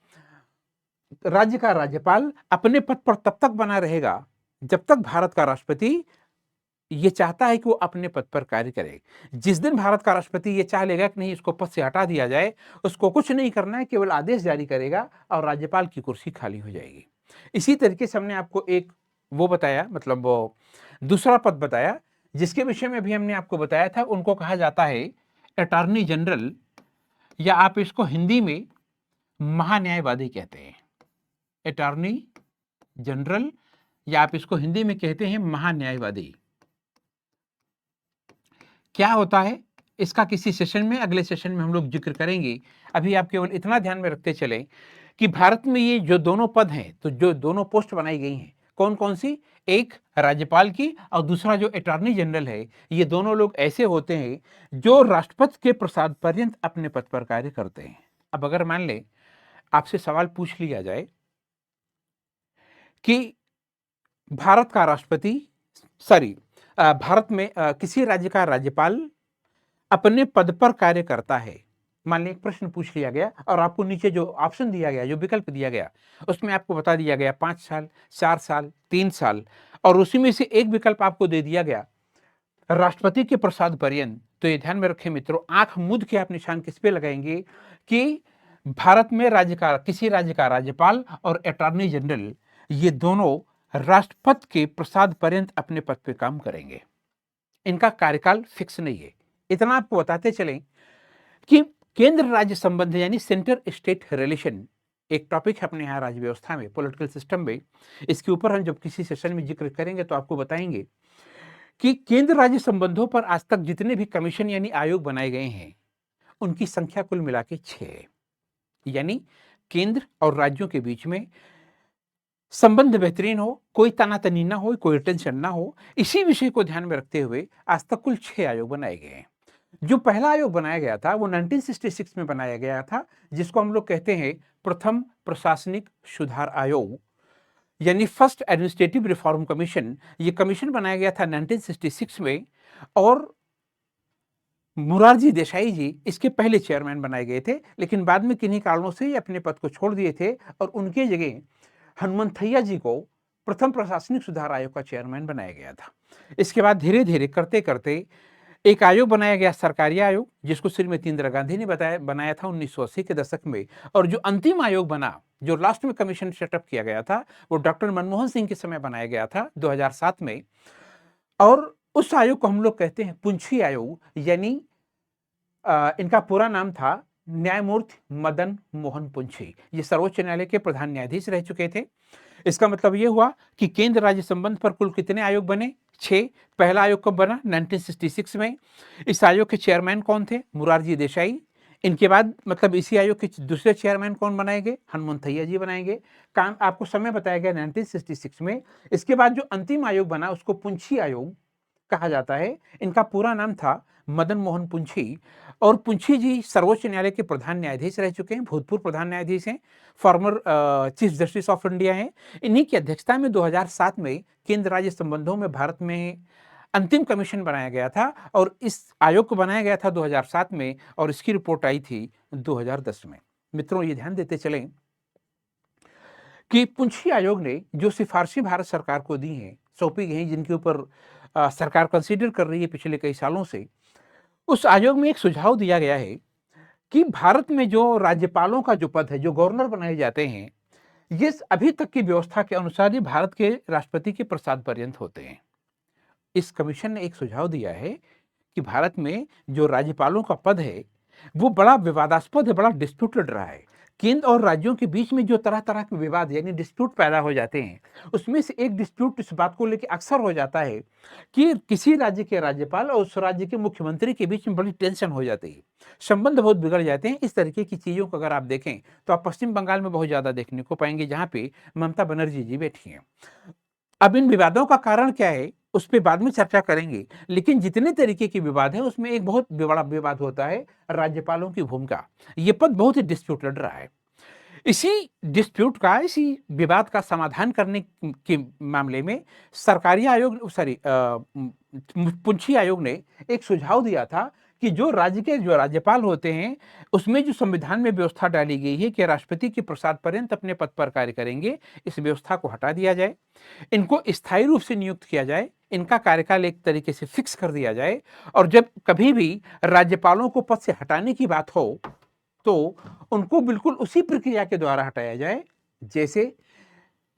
राज्य का राज्यपाल अपने पद पर तब तक बना रहेगा जब तक भारत का राष्ट्रपति ये चाहता है कि वो अपने पद पर कार्य करे। जिस दिन भारत का राष्ट्रपति ये चाह लेगा कि नहीं, इसको पद से हटा दिया जाए, उसको कुछ नहीं करना है, केवल आदेश जारी करेगा और राज्यपाल की कुर्सी खाली हो जाएगी। इसी तरीके से हमने आपको एक वो बताया, मतलब वो दूसरा पद बताया जिसके विषय में भी हमने आपको बताया था। उनको कहा जाता है अटॉर्नी जनरल, या आप इसको हिंदी में महान्यायवादी कहते हैं। अटॉर्नी जनरल, या आप इसको हिंदी में कहते हैं महान्यायवादी। क्या होता है इसका किसी सेशन में, अगले सेशन में हम लोग जिक्र करेंगे। अभी आप केवल इतना ध्यान में रखते चलें कि भारत में ये जो दोनों पद हैं, तो जो दोनों पोस्ट बनाई गई हैं, कौन कौन सी? एक राज्यपाल की और दूसरा जो अटॉर्नी जनरल है। ये दोनों लोग ऐसे होते हैं जो राष्ट्रपति के प्रसाद पर्यंत अपने पद पर कार्य करते हैं। अब अगर मान ले आपसे सवाल पूछ लिया जाए कि भारत का राष्ट्रपति, भारत में किसी राज्य का राज्यपाल अपने पद पर कार्य करता है। मान लीजिए एक प्रश्न पूछ लिया गया और आपको नीचे जो ऑप्शन दिया गया, जो विकल्प दिया गया, उसमें आपको बता दिया गया 5 साल, 4 साल, 3 साल, और उसी में से एक विकल्प आपको दे दिया गया राष्ट्रपति के प्रसाद पर्यंत। तो ये ध्यान में रखें मित्रों, आंख मूंद के आप निशान किस पे लगाएंगे कि भारत में किसी राज्य का राज्यपाल और अटॉर्नी जनरल, ये दोनों राष्ट्रपति के प्रसाद पर्यंत अपने पद पे काम करेंगे। इनका कार्यकाल फिक्स नहीं है। इतना आपको बताते चलें कि केंद्र राज्य संबंध यानी सेंटर स्टेट रिलेशन एक टॉपिक है अपने यहाँ राज्य व्यवस्था में, पॉलिटिकल सिस्टम में। इसके ऊपर हम जब किसी सेशन में जिक्र करेंगे तो आपको बताएंगे कि केंद्र राज्य संबंधों पर आज तक जितने भी कमीशन यानी आयोग बनाए गए हैं, उनकी संख्या कुल मिला के 6 है। यानी केंद्र और राज्यों के बीच में संबंध बेहतरीन हो, कोई तनातनी ना हो, कोई टेंशन ना हो, इसी विषय को ध्यान में रखते हुए आज तक कुल 6 आयोग बनाए गए हैं। जो पहला आयोग बनाया गया था वो 1966 में बनाया गया था, जिसको हम लोग कहते हैं प्रथम प्रशासनिक सुधार आयोग, यानी फर्स्ट एडमिनिस्ट्रेटिव रिफॉर्म कमीशन। ये कमीशन बनाया गया था 1966 में, और मोरारजी देसाई जी इसके पहले चेयरमैन बनाए गए थे, लेकिन बाद में किन्हीं कारणों से ये अपने पद को छोड़ दिए थे और उनके जगह हनुमंथैया जी को प्रथम प्रशासनिक सुधार आयोग का चेयरमैन बनाया गया था। इसके बाद धीरे धीरे करते करते एक आयोग बनाया गया, सरकारी आयोग, जिसको श्रीमती इंदिरा गांधी ने बनाया था 1980 के दशक में। और जो अंतिम आयोग बना, जो लास्ट में कमीशन सेटअप किया गया था, वो डॉक्टर मनमोहन सिंह के समय बनाया गया था 2007 में। और उस आयोग को हम लोग कहते हैं पुंछी आयोग, यानी इनका पूरा नाम था न्यायमूर्ति मदन मोहन पुंछी। ये सर्वोच्च न्यायालय के प्रधान न्यायाधीश रह चुके थे। इसका मतलब ये हुआ कि केंद्र राज्य संबंध पर कुल कितने आयोग बने? 6। पहला आयोग कब बना? 1966 में। इस आयोग के चेयरमैन कौन थे? मोरारजी देसाई। इनके बाद मतलब इसी आयोग के दूसरे चेयरमैन कौन बनाएंगे? हनुमंथैया जी बनाएंगे। काम आपको समय बताया गया 1966 में। इसके बाद जो अंतिम आयोग बना उसको पुंछी आयोग कहा जाता है। इनका पूरा नाम था मदन मोहन पुंछी, और पुंछी जी सर्वोच्च न्यायालय के प्रधान न्यायाधीश रह चुके हैं, भूतपूर्व प्रधान न्यायाधीश हैं, former chief justice of India हैं। इन्हीं की अध्यक्षता में 2007 में केंद्र राज्य संबंधों में भारत में अंतिम कमीशन बनाया गया था, और इस आयोग को बनाया गया था 2007 में, और इसकी रिपोर्ट आई थी 2010 में। मित्रों, ये ध्यान देते चलें कि पुंछी आयोग ने जो सिफारिशें भारत सरकार को दी हैं, सौंपी गई, जिनके ऊपर सरकार कंसीडर कर रही है पिछले कई सालों से, उस आयोग में एक सुझाव दिया गया है कि भारत में जो राज्यपालों का जो पद है, जो गवर्नर बनाए जाते हैं, ये अभी तक की व्यवस्था के अनुसार ही भारत के राष्ट्रपति के प्रसाद पर्यंत होते हैं। इस कमीशन ने एक सुझाव दिया है कि भारत में जो राज्यपालों का पद है, वो बड़ा विवादास्पद है, बड़ा डिस्प्यूटेड रहा है। केंद्र और राज्यों के बीच में जो तरह-तरह के विवाद यानी डिस्प्यूट पैदा हो जाते हैं, उसमें से एक डिस्प्यूट इस बात को लेके अक्सर हो जाता है कि किसी राज्य के राज्यपाल और उस राज्य के मुख्यमंत्री के बीच में बड़ी टेंशन हो जाती है। संबंध बहुत बिगड़ जाते हैं। इस तरीके की चीज़ों को अगर आप देखें, तो आप पश्चिम बंगाल में बहुत ज़्यादा देखने को पाएँगे, जहाँ पे ममता बनर्जी जी बैठी हैं। अब इन विवादों का कारण क्या है, उस पे बाद में चर्चा करेंगे। लेकिन जितने तरीके के विवाद हैं, उसमें एक बहुत बड़ा विवाद होता है राज्यपालों की भूमिका। ये पद बहुत ही डिस्प्यूटेड रहा है। इसी डिस्प्यूट का, इसी विवाद का समाधान करने के मामले में सरकारी आयोग सॉरी पुंछी आयोग ने एक सुझाव दिया था कि जो राज्य के जो राज्यपाल होते हैं, उसमें जो संविधान में व्यवस्था डाली गई है कि राष्ट्रपति के प्रसाद पर्यंत अपने पद पर कार्य करेंगे, इस व्यवस्था को हटा दिया जाए। इनको स्थायी रूप से नियुक्त किया जाए, इनका कार्यकाल एक तरीके से फिक्स कर दिया जाए, और जब कभी भी राज्यपालों को पद से हटाने की बात हो, तो उनको बिल्कुल उसी प्रक्रिया के द्वारा हटाया जाए जैसे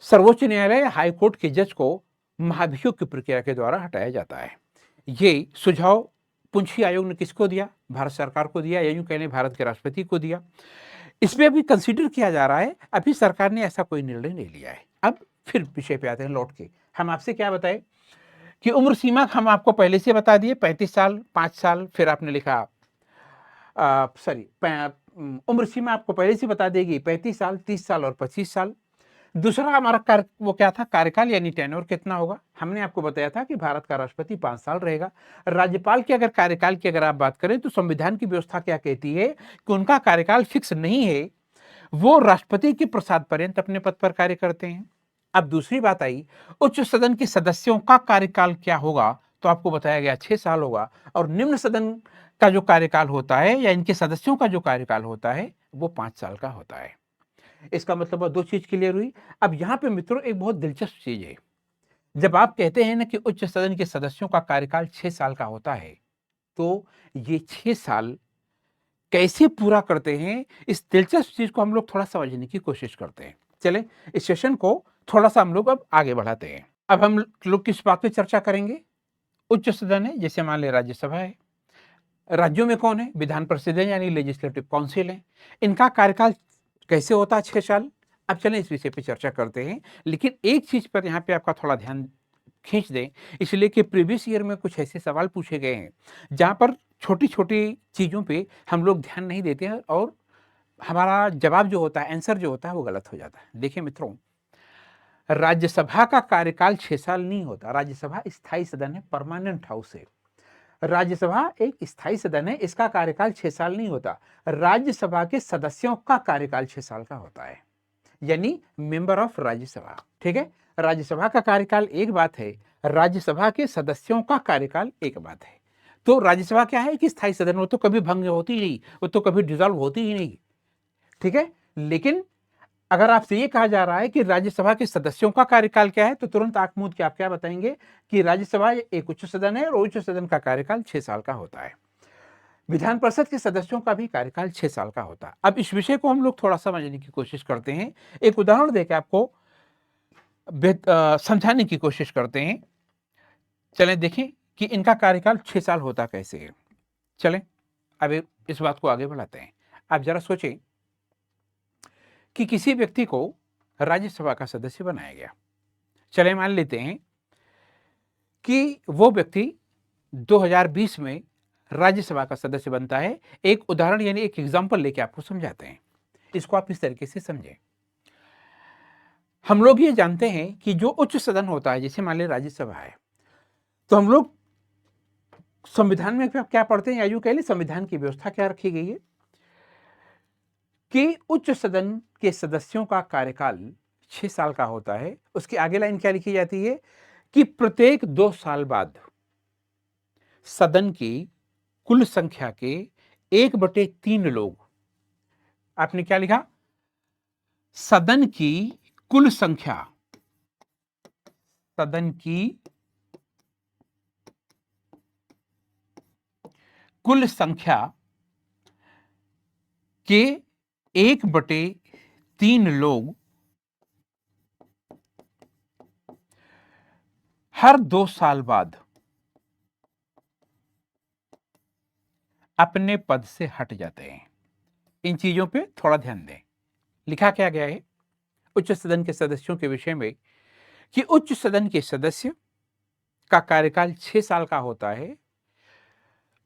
सर्वोच्च न्यायालय या हाई कोर्ट के जज को महाभियोग की प्रक्रिया के द्वारा हटाया जाता है। ये सुझाव पुंछी आयोग ने किसको दिया? भारत सरकार को दिया, या यूं कह लें भारत के राष्ट्रपति को दिया। इसमें अभी कंसीडर किया जा रहा है, अभी सरकार ने ऐसा कोई निर्णय नहीं लिया है। अब फिर विषय पे आते हैं लौट के। हम आपसे क्या बताएं कि उम्र सीमा हम आपको पहले से बता दिए, 35 साल, 5 साल, फिर आपने लिखा सॉरी उम्र सीमा आपको पहले से बता देगी, 35 साल, 30 साल और 25 साल। दूसरा हमारा कार्य वो क्या था, कार्यकाल यानी टेन्योर कितना होगा। हमने आपको बताया था कि भारत का राष्ट्रपति 5 साल रहेगा। राज्यपाल के अगर कार्यकाल की अगर आप बात करें, तो संविधान की व्यवस्था क्या कहती है कि उनका कार्यकाल फिक्स नहीं है, वो राष्ट्रपति के प्रसाद पर्यंत अपने पद पर कार्य करते हैं। अब दूसरी बात आई, उच्च सदन के सदस्यों का कार्यकाल क्या होगा, तो आपको बताया गया 6 साल होगा, और निम्न सदन का जो कार्यकाल होता है या इनके सदस्यों का जो कार्यकाल होता है, वो 5 साल का होता है। इसका मतलब दो चीज क्लियर हुई। अब यहाँ पे मित्रों एक बहुत दिलचस्प चीज है, जब आप कहते हैं ना कि उच्च सदन के सदस्यों का कार्यकाल 6 साल का होता है, तो ये 6 साल कैसे पूरा करते हैं, इस दिलचस्प चीज को हम लोग थोड़ा समझने की कोशिश करते हैं। चलें, इस सेशन को थोड़ा सा हम लोग अब आगे बढ़ाते हैं। अब हम लोग किस बात पे चर्चा करेंगे? उच्च सदन है, जैसे मान लें राज्यसभा है। राज्यों में कौन है? विधान परिषद है, यानी लेजिस्लेटिव काउंसिल है। इनका कार्यकाल कैसे होता है? 6 साल। अब चलें इस विषय पे चर्चा करते हैं, लेकिन एक चीज पर यहाँ पे आपका थोड़ा ध्यान खींच दें, इसलिए कि प्रीवियस ईयर में कुछ ऐसे सवाल पूछे गए हैं जहां पर छोटी-छोटी चीजों पे हम लोग ध्यान नहीं देते हैं, और हमारा जवाब जो होता है, आंसर जो होता है, वो गलत हो जाता है। देखिए मित्रों, राज्यसभा का कार्यकाल 6 साल नहीं होता। राज्यसभा स्थायी सदन है, परमानेंट हाउस है। राज्यसभा एक स्थायी सदन है, इसका कार्यकाल 6 साल नहीं होता। राज्यसभा के सदस्यों का कार्यकाल 6 साल का होता है, यानी मेंबर ऑफ राज्यसभा। ठीक है, राज्यसभा का कार्यकाल एक बात है, राज्यसभा के सदस्यों का कार्यकाल एक बात है। तो राज्यसभा क्या है कि स्थायी सदन, वो तो कभी भंग होती ही नहीं, वो तो कभी डिसॉल्व होती ही नहीं। ठीक है, लेकिन अगर आपसे ये कहा जा रहा है कि राज्यसभा के सदस्यों का कार्यकाल क्या है, तो तुरंत आंख मूंद के आप क्या बताएंगे कि राज्यसभा एक उच्च सदन है, और उच्च सदन का कार्यकाल 6 साल का होता है। विधान परिषद के सदस्यों का भी कार्यकाल 6 साल का होता है। अब इस विषय को हम लोग थोड़ा समझने की कोशिश करते हैं, एक उदाहरण देकर आपको समझाने की कोशिश करते हैं। चलें देखें कि इनका कार्यकाल 6 साल होता कैसे है। चलें अब इस बात को आगे बढ़ाते हैं। आप जरा सोचें कि किसी व्यक्ति को राज्यसभा का सदस्य बनाया गया। चलें मान लेते हैं कि वो व्यक्ति 2020 में राज्यसभा का सदस्य बनता है। एक उदाहरण यानी एक एग्जाम्पल लेके आपको समझाते हैं, इसको आप इस तरीके से समझें। हम लोग ये जानते हैं कि जो उच्च सदन होता है, जैसे मान लें राज्यसभा है, तो हम लोग संविधान में क्या पढ़ते हैं, या यूं कह लें संविधान की व्यवस्था क्या रखी गई है कि उच्च सदन के सदस्यों का कार्यकाल 6 साल का होता है। उसके आगे लाइन क्या लिखी जाती है कि प्रत्येक 2 साल बाद सदन की कुल संख्या के 1/3 लोग, आपने क्या लिखा, सदन की कुल संख्या, सदन की कुल संख्या के 1/3 लोग हर 2 साल बाद अपने पद से हट जाते हैं। इन चीजों पे थोड़ा ध्यान दें। लिखा क्या गया है उच्च सदन के सदस्यों के विषय में कि उच्च सदन के सदस्य का कार्यकाल 6 साल का होता है।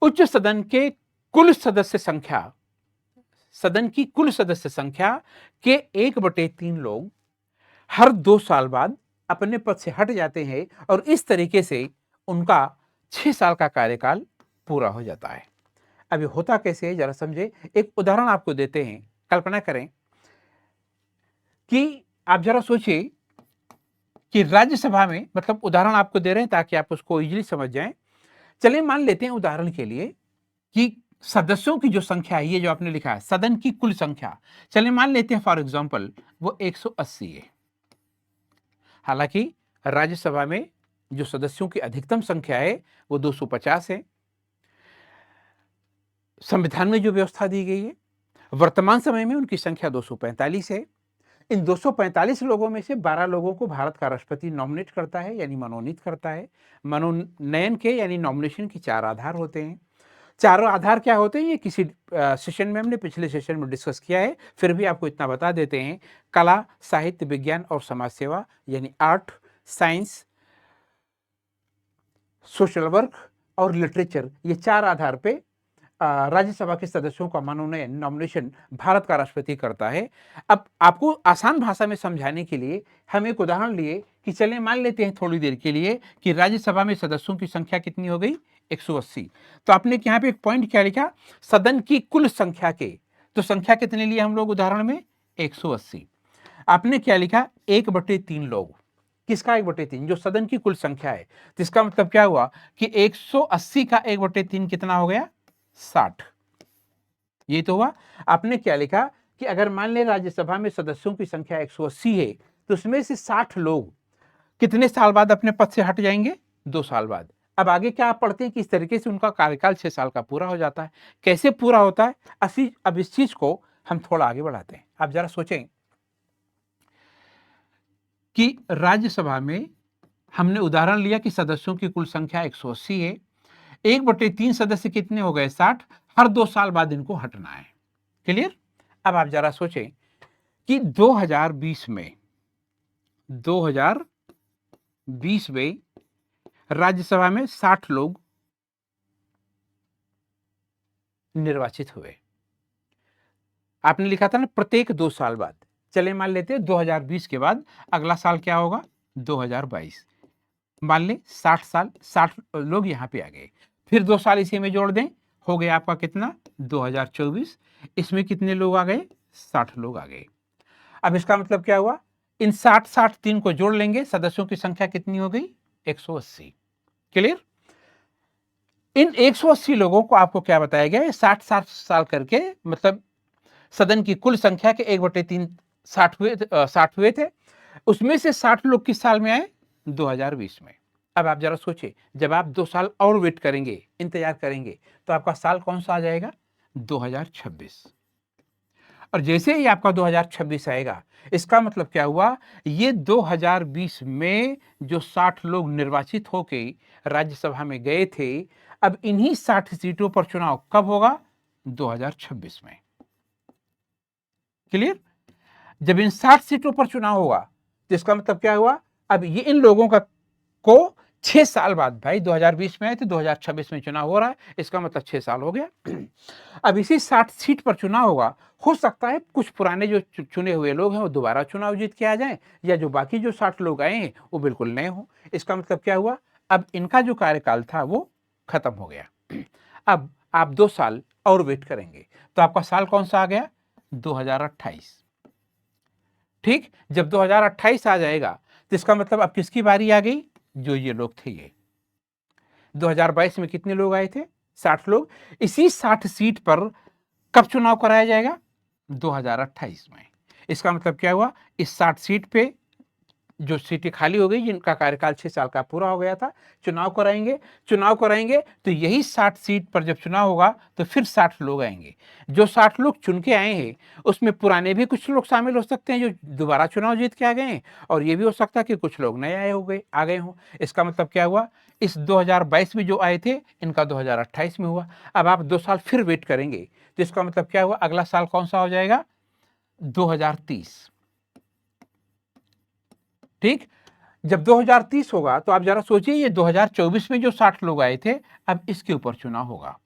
उच्च सदन के कुल सदस्य संख्या, सदन की कुल सदस्य संख्या के 1/3 लोग हर 2 साल बाद अपने पद से हट जाते हैं और इस तरीके से उनका 6 साल का कार्यकाल पूरा हो जाता है। अभी होता कैसे है जरा समझे। एक उदाहरण आपको देते हैं। कल्पना करें कि आप जरा सोचिए कि राज्यसभा में, मतलब उदाहरण आपको दे रहे हैं ताकि आप उसको इजीली समझ जाएं। चलिए मान लेते हैं उदाहरण के लिए कि सदस्यों की जो संख्या है, ये जो आपने लिखा है सदन की कुल संख्या, चलिए मान लेते हैं फॉर एग्जांपल वो 180 है। हालांकि राज्यसभा में जो सदस्यों की अधिकतम संख्या है वो 250 है। संविधान में जो व्यवस्था दी गई है वर्तमान समय में उनकी संख्या 245 है। इन 245 लोगों में से 12 लोगों को भारत का राष्ट्रपति नॉमिनेट करता है, यानी मनोनीत करता है। मनोनयन के यानी नॉमिनेशन के 4 आधार होते हैं। चारों आधार क्या होते हैं ये किसी सेशन में हमने पिछले सेशन में डिस्कस किया है, फिर भी आपको इतना बता देते हैं। कला, साहित्य, विज्ञान और समाज सेवा यानी आर्ट, साइंस, सोशल वर्क और लिटरेचर, ये 4 आधार पे राज्यसभा के सदस्यों का मनोनयन, नॉमिनेशन भारत का राष्ट्रपति करता है। अब आपको आसान भाषा में समझाने के लिए हम एक उदाहरण लिए कि चलिए मान लेते हैं थोड़ी देर के लिए कि राज्यसभा में सदस्यों की संख्या कितनी हो गई, 180। तो आपने यहाँ पे एक पॉइंट क्या लिखा, सदन की कुल संख्या के, तो संख्या कितने लिए हम लोग उदाहरण में 180। आपने क्या लिखा 1/3 लोग। किसका 1/3? जो सदन की कुल संख्या है। तो इसका मतलब क्या हुआ कि 180 का 1/3 कितना हो गया, 60। ये तो हुआ। आपने क्या लिखा कि अगर मान ले राज्यसभा में सदस्यों की संख्या 180 है तो उसमें से 60 लोग कितने साल बाद अपने पद से हट जाएंगे, 2 साल बाद। अब आगे क्या आप पढ़ते हैं कि इस तरीके से उनका कार्यकाल 6 साल का पूरा हो जाता है। कैसे पूरा होता है, अब इस चीज को हम थोड़ा आगे बढ़ाते हैं। आप जरा सोचें कि राज्यसभा में हमने उदाहरण लिया कि सदस्यों की कुल संख्या 180 है। 1/3 सदस्य कितने हो गए, 60। हर 2 साल बाद इनको हटना है। क्लियर। अब आप जरा सोचें कि 2020 में राज्यसभा में 60 लोग निर्वाचित हुए। आपने लिखा था ना प्रत्येक 2 साल बाद। चले मान लेते हैं 2020 के बाद अगला साल क्या होगा, 2022। मान लें 60 लोग यहां पे आ गए, फिर 2 साल इसी में जोड़ दें, हो गया आपका कितना, 2024। इसमें कितने लोग आ गए, 60 लोग आ गए। अब इसका मतलब क्या हुआ, इन 60 3 को जोड़ लेंगे, सदस्यों की संख्या कितनी हो गई, 180। क्लियर। इन 180 लोगों को आपको क्या बताया गया, 60 साल करके, मतलब सदन की कुल संख्या के 1/3 60 हुए थे। उसमें से 60 लोग किस साल में आए, 2020 में। अब आप जरा सोचिए, जब आप 2 साल और वेट करेंगे, इंतजार करेंगे, तो आपका साल कौन सा आ जाएगा, 2026। और जैसे ही आपका 2026 आएगा, इसका मतलब क्या हुआ, ये 2020 में जो 60 लोग निर्वाचित होके राज्यसभा में गए थे, अब इन्हीं 60 सीटों पर चुनाव कब होगा, 2026 में। क्लियर। जब इन 60 सीटों पर चुनाव होगा तो इसका मतलब क्या हुआ, अब ये इन लोगों का को 6 साल बाद, भाई 2020 में आए थे, 2026 में चुनाव हो रहा है, इसका मतलब 6 साल हो गया। अब इसी 60 सीट पर चुनाव होगा। हो सकता है कुछ पुराने जो चुने हुए लोग हैं वो दोबारा चुनाव जीत के आ जाएं, या जो बाकी जो 60 लोग आए हैं वो बिल्कुल नए हों। इसका मतलब क्या हुआ, अब इनका जो कार्यकाल था वो खत्म हो गया। अब आप 2 साल और वेट करेंगे तो आपका साल कौन सा आ गया, 2028। ठीक। जब 2028 आ जाएगा तो इसका मतलब अब किसकी बारी आ गई, जो ये लोग थे। ये 2022 में कितने लोग आए थे, 60 लोग। इसी 60 सीट पर कब चुनाव कराया जाएगा, 2028 में। इसका मतलब क्या हुआ, इस 60 सीट पे जो सीटें खाली हो गई, जिनका कार्यकाल 6 साल का पूरा हो गया था, चुनाव कराएंगे तो यही 60 सीट पर जब चुनाव होगा तो फिर 60 लोग आएंगे। जो 60 लोग चुन के आए हैं उसमें पुराने भी कुछ लोग शामिल हो सकते हैं जो दोबारा चुनाव जीत के आ गए हैं, और ये भी हो सकता है कि कुछ लोग नए आ गए हों। इसका मतलब क्या हुआ, इस 2022 में जो आए थे इनका 2028 में हुआ। अब आप 2 साल फिर वेट करेंगे तो इसका मतलब क्या हुआ, अगला साल कौन सा हो जाएगा, 2030। ठीक, जब 2030 होगा तो आप जरा सोचिए, ये 2024 में जो 60 लोग आए थे अब इसके ऊपर चुनाव होगा।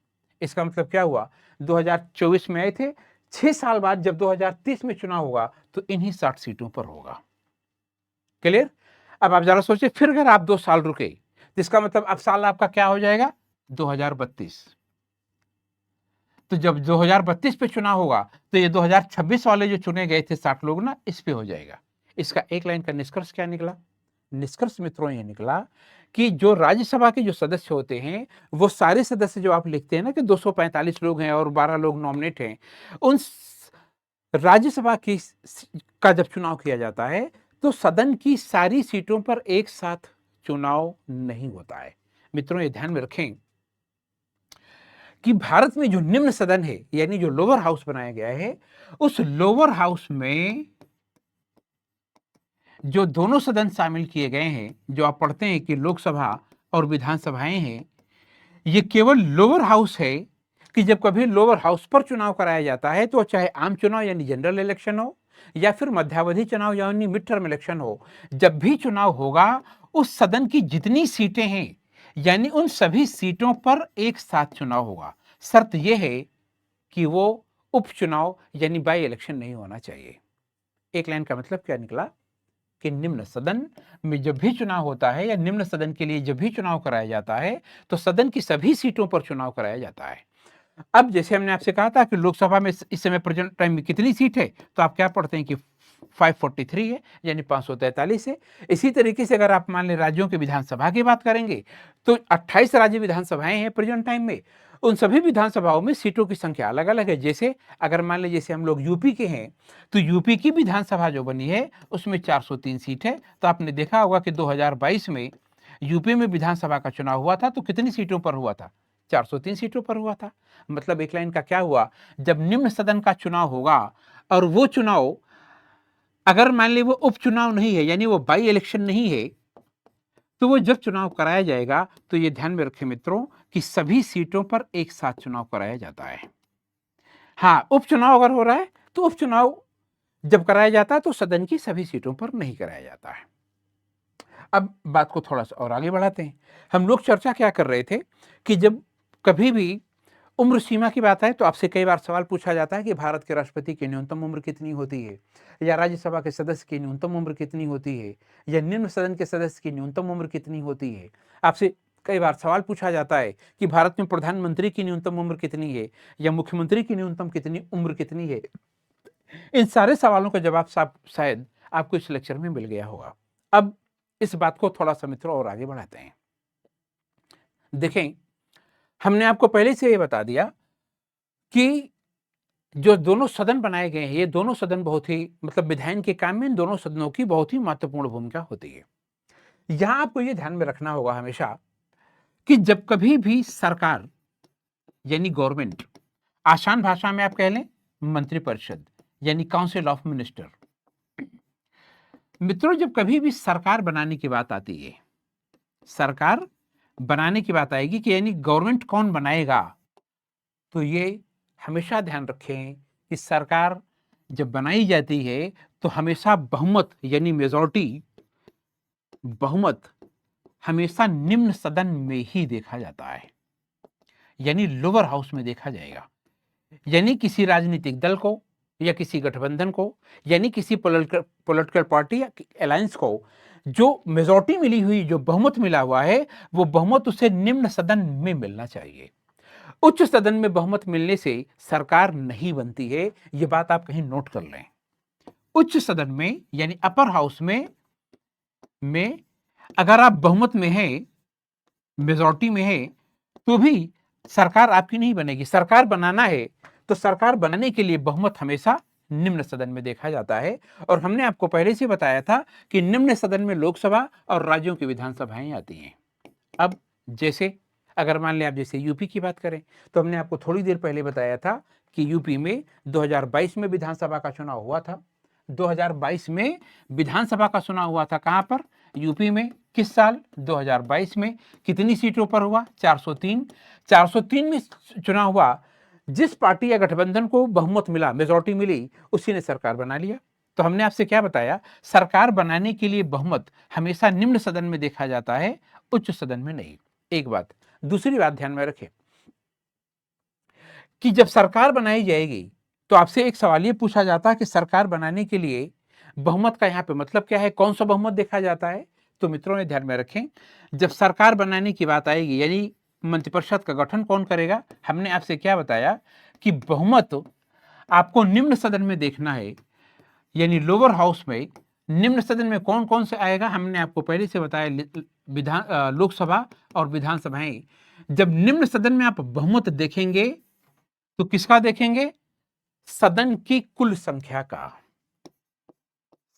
इसका मतलब क्या हुआ, 2024 में आए थे, 6 साल बाद जब 2030 में चुनाव होगा तो इन्हीं 60 सीटों पर होगा। क्लियर। अब आप जरा सोचिए, फिर अगर आप 2 साल रुके तो इसका मतलब अब साल आपका क्या हो जाएगा, 2032। तो जब 2032 पे चुनाव होगा तो ये 2026 वाले जो चुने गए थे 60 लोग ना, इस पे हो जाएगा। इसका एक लाइन का निष्कर्ष क्या निकला, निष्कर्ष मित्रों ये निकला कि जो राज्यसभा के जो सदस्य होते हैं, वो सारे सदस्य जो आप लिखते हैं ना कि 245 लोग हैं और 12 लोग नॉमिनेट हैं, उन राज्यसभा की का जब चुनाव किया जाता है तो सदन की सारी सीटों पर एक साथ चुनाव नहीं होता है। मित्रों ये ध्यान में रखें कि भारत में जो निम्न सदन है, यानी जो लोअर हाउस बनाया गया है, उस लोअर हाउस में जो दोनों सदन शामिल किए गए हैं, जो आप पढ़ते हैं कि लोकसभा और विधानसभाएं हैं, ये केवल लोअर हाउस है कि जब कभी लोअर हाउस पर चुनाव कराया जाता है तो चाहे आम चुनाव यानी जनरल इलेक्शन हो या फिर मध्यावधि चुनाव यानी मिड टर्म इलेक्शन हो, जब भी चुनाव होगा उस सदन की जितनी सीटें हैं यानी उन सभी सीटों पर एक साथ चुनाव होगा। शर्त यह है कि वो उपचुनाव यानी बाई इलेक्शन नहीं होना चाहिए। एक लाइन का मतलब क्या निकला कि निम्न सदन में जब भी चुनाव होता है या निम्न सदन के लिए जब भी चुनाव कराया जाता है तो सदन की सभी सीटों पर चुनाव कराया जाता है। अब जैसे हमने आपसे कहा था कि लोकसभा में इस समय प्रेजेंट टाइम में कितनी सीट है, तो आप क्या पढ़ते हैं कि 543 है यानी 543 है। इसी तरीके से अगर आप मान लें राज्यों के विधानसभा की बात करेंगे तो 28 राज्य विधानसभाएं हैं प्रेजेंट टाइम में। उन सभी विधानसभाओं में सीटों की संख्या अलग अलग है। जैसे अगर मान लें जैसे हम लोग यूपी के हैं तो यूपी की विधानसभा जो बनी है उसमें 403 सीट है। तो आपने देखा होगा कि 2022 में यूपी में विधानसभा का चुनाव हुआ था तो कितनी सीटों पर हुआ था, 403 सीटों पर हुआ था। मतलब एक लाइन का क्या हुआ, जब निम्न सदन का चुनाव होगा और वो चुनाव अगर मान ली वो उपचुनाव नहीं है यानी वो बाई इलेक्शन नहीं है, तो वो जब चुनाव कराया जाएगा तो ये ध्यान में रखें मित्रों कि सभी सीटों पर एक साथ चुनाव कराया जाता है। हाँ, उपचुनाव अगर हो रहा है तो उपचुनाव जब कराया जाता है तो सदन की सभी सीटों पर नहीं कराया जाता है। अब बात को थोड़ा सा और आगे बढ़ाते हैं। हम लोग चर्चा क्या कर रहे थे कि जब कभी भी उम्र सीमा की बात है तो आपसे कई बार सवाल पूछा जाता है कि भारत के राष्ट्रपति की न्यूनतम उम्र कितनी होती है, या राज्यसभा के सदस्य की न्यूनतम उम्र कितनी होती है, या निम्न सदन के सदस्य की न्यूनतम उम्र कितनी होती है। आपसे कई बार सवाल पूछा जाता है कि भारत में प्रधानमंत्री की न्यूनतम उम्र कितनी है या मुख्यमंत्री की न्यूनतम कितनी उम्र कितनी है। इन सारे सवालों का जवाब शायद आपको इस लेक्चर में मिल गया होगा। अब इस बात को थोड़ा सा मित्रों और आगे बढ़ाते हैं। देखें, हमने आपको पहले से ये बता दिया कि जो दोनों सदन बनाए गए हैं, ये दोनों सदन बहुत ही मतलब विधायन के काम में इन दोनों सदनों की बहुत ही महत्वपूर्ण भूमिका होती है। यहां आपको ये ध्यान में रखना होगा हमेशा कि जब कभी भी सरकार यानी गवर्नमेंट, आसान भाषा में आप कह लें मंत्रिपरिषद यानी काउंसिल ऑफ मिनिस्टर, मित्रों जब कभी भी सरकार बनाने की बात आती है, सरकार बनाने की बात आएगी कि यानी गवर्नमेंट कौन बनाएगा, तो ये हमेशा ध्यान रखें कि सरकार जब बनाई जाती है तो हमेशा बहुमत यानी मेजॉरिटी, बहुमत हमेशा निम्न सदन में ही देखा जाता है यानी लोअर हाउस में देखा जाएगा। यानी किसी राजनीतिक दल को या किसी गठबंधन को यानी किसी पॉलिटिकल पार्टी या अलायंस को जो मेजॉरिटी मिली हुई, जो बहुमत मिला हुआ है, वो बहुमत उसे निम्न सदन में मिलना चाहिए। उच्च सदन में बहुमत मिलने से सरकार नहीं बनती है, यह बात आप कहीं नोट कर लें। उच्च सदन में यानी अपर हाउस में अगर आप बहुमत में हैं, मेजॉरिटी में है, तो भी सरकार आपकी नहीं बनेगी। सरकार बनाना है तो सरकार बनाने के लिए बहुमत हमेशा निम्न सदन में देखा जाता है। और हमने आपको पहले से बताया था कि निम्न सदन में लोकसभा और राज्यों की विधानसभाएं आती हैं। अब जैसे अगर मान लें आप जैसे यूपी की बात करें, तो हमने आपको थोड़ी देर पहले बताया था कि यूपी में 2022 में विधानसभा का चुनाव हुआ था। 2022 में विधानसभा का चुनाव हुआ था। कहां पर? यूपी में। किस साल? 2022 में। कितनी सीटों पर हुआ? 403। 403 में चुनाव हुआ। जिस पार्टी या गठबंधन को बहुमत मिला, मेजॉरिटी मिली, उसी ने सरकार बना लिया। तो हमने आपसे क्या बताया? सरकार बनाने के लिए बहुमत हमेशा निम्न सदन में देखा जाता है, उच्च सदन में नहीं। एक बात। दूसरी बात ध्यान में रखें कि जब सरकार बनाई जाएगी तो आपसे एक सवाल ये पूछा जाता है कि सरकार बनाने के लिए बहुमत का यहां पे मतलब क्या है, कौन सा बहुमत देखा जाता है? तो मित्रों ने ध्यान में रखें, जब सरकार बनाने की बात आएगी यानी मंत्रिपरिषद का गठन कौन करेगा, हमने आपसे क्या बताया कि बहुमत आपको निम्न सदन में देखना है, यानी लोअर हाउस में। निम्न सदन में कौन कौन से आएगा, हमने आपको पहले से बताया, लोकसभा और विधानसभाएं। जब निम्न सदन में आप बहुमत देखेंगे तो किसका देखेंगे? सदन की कुल संख्या का।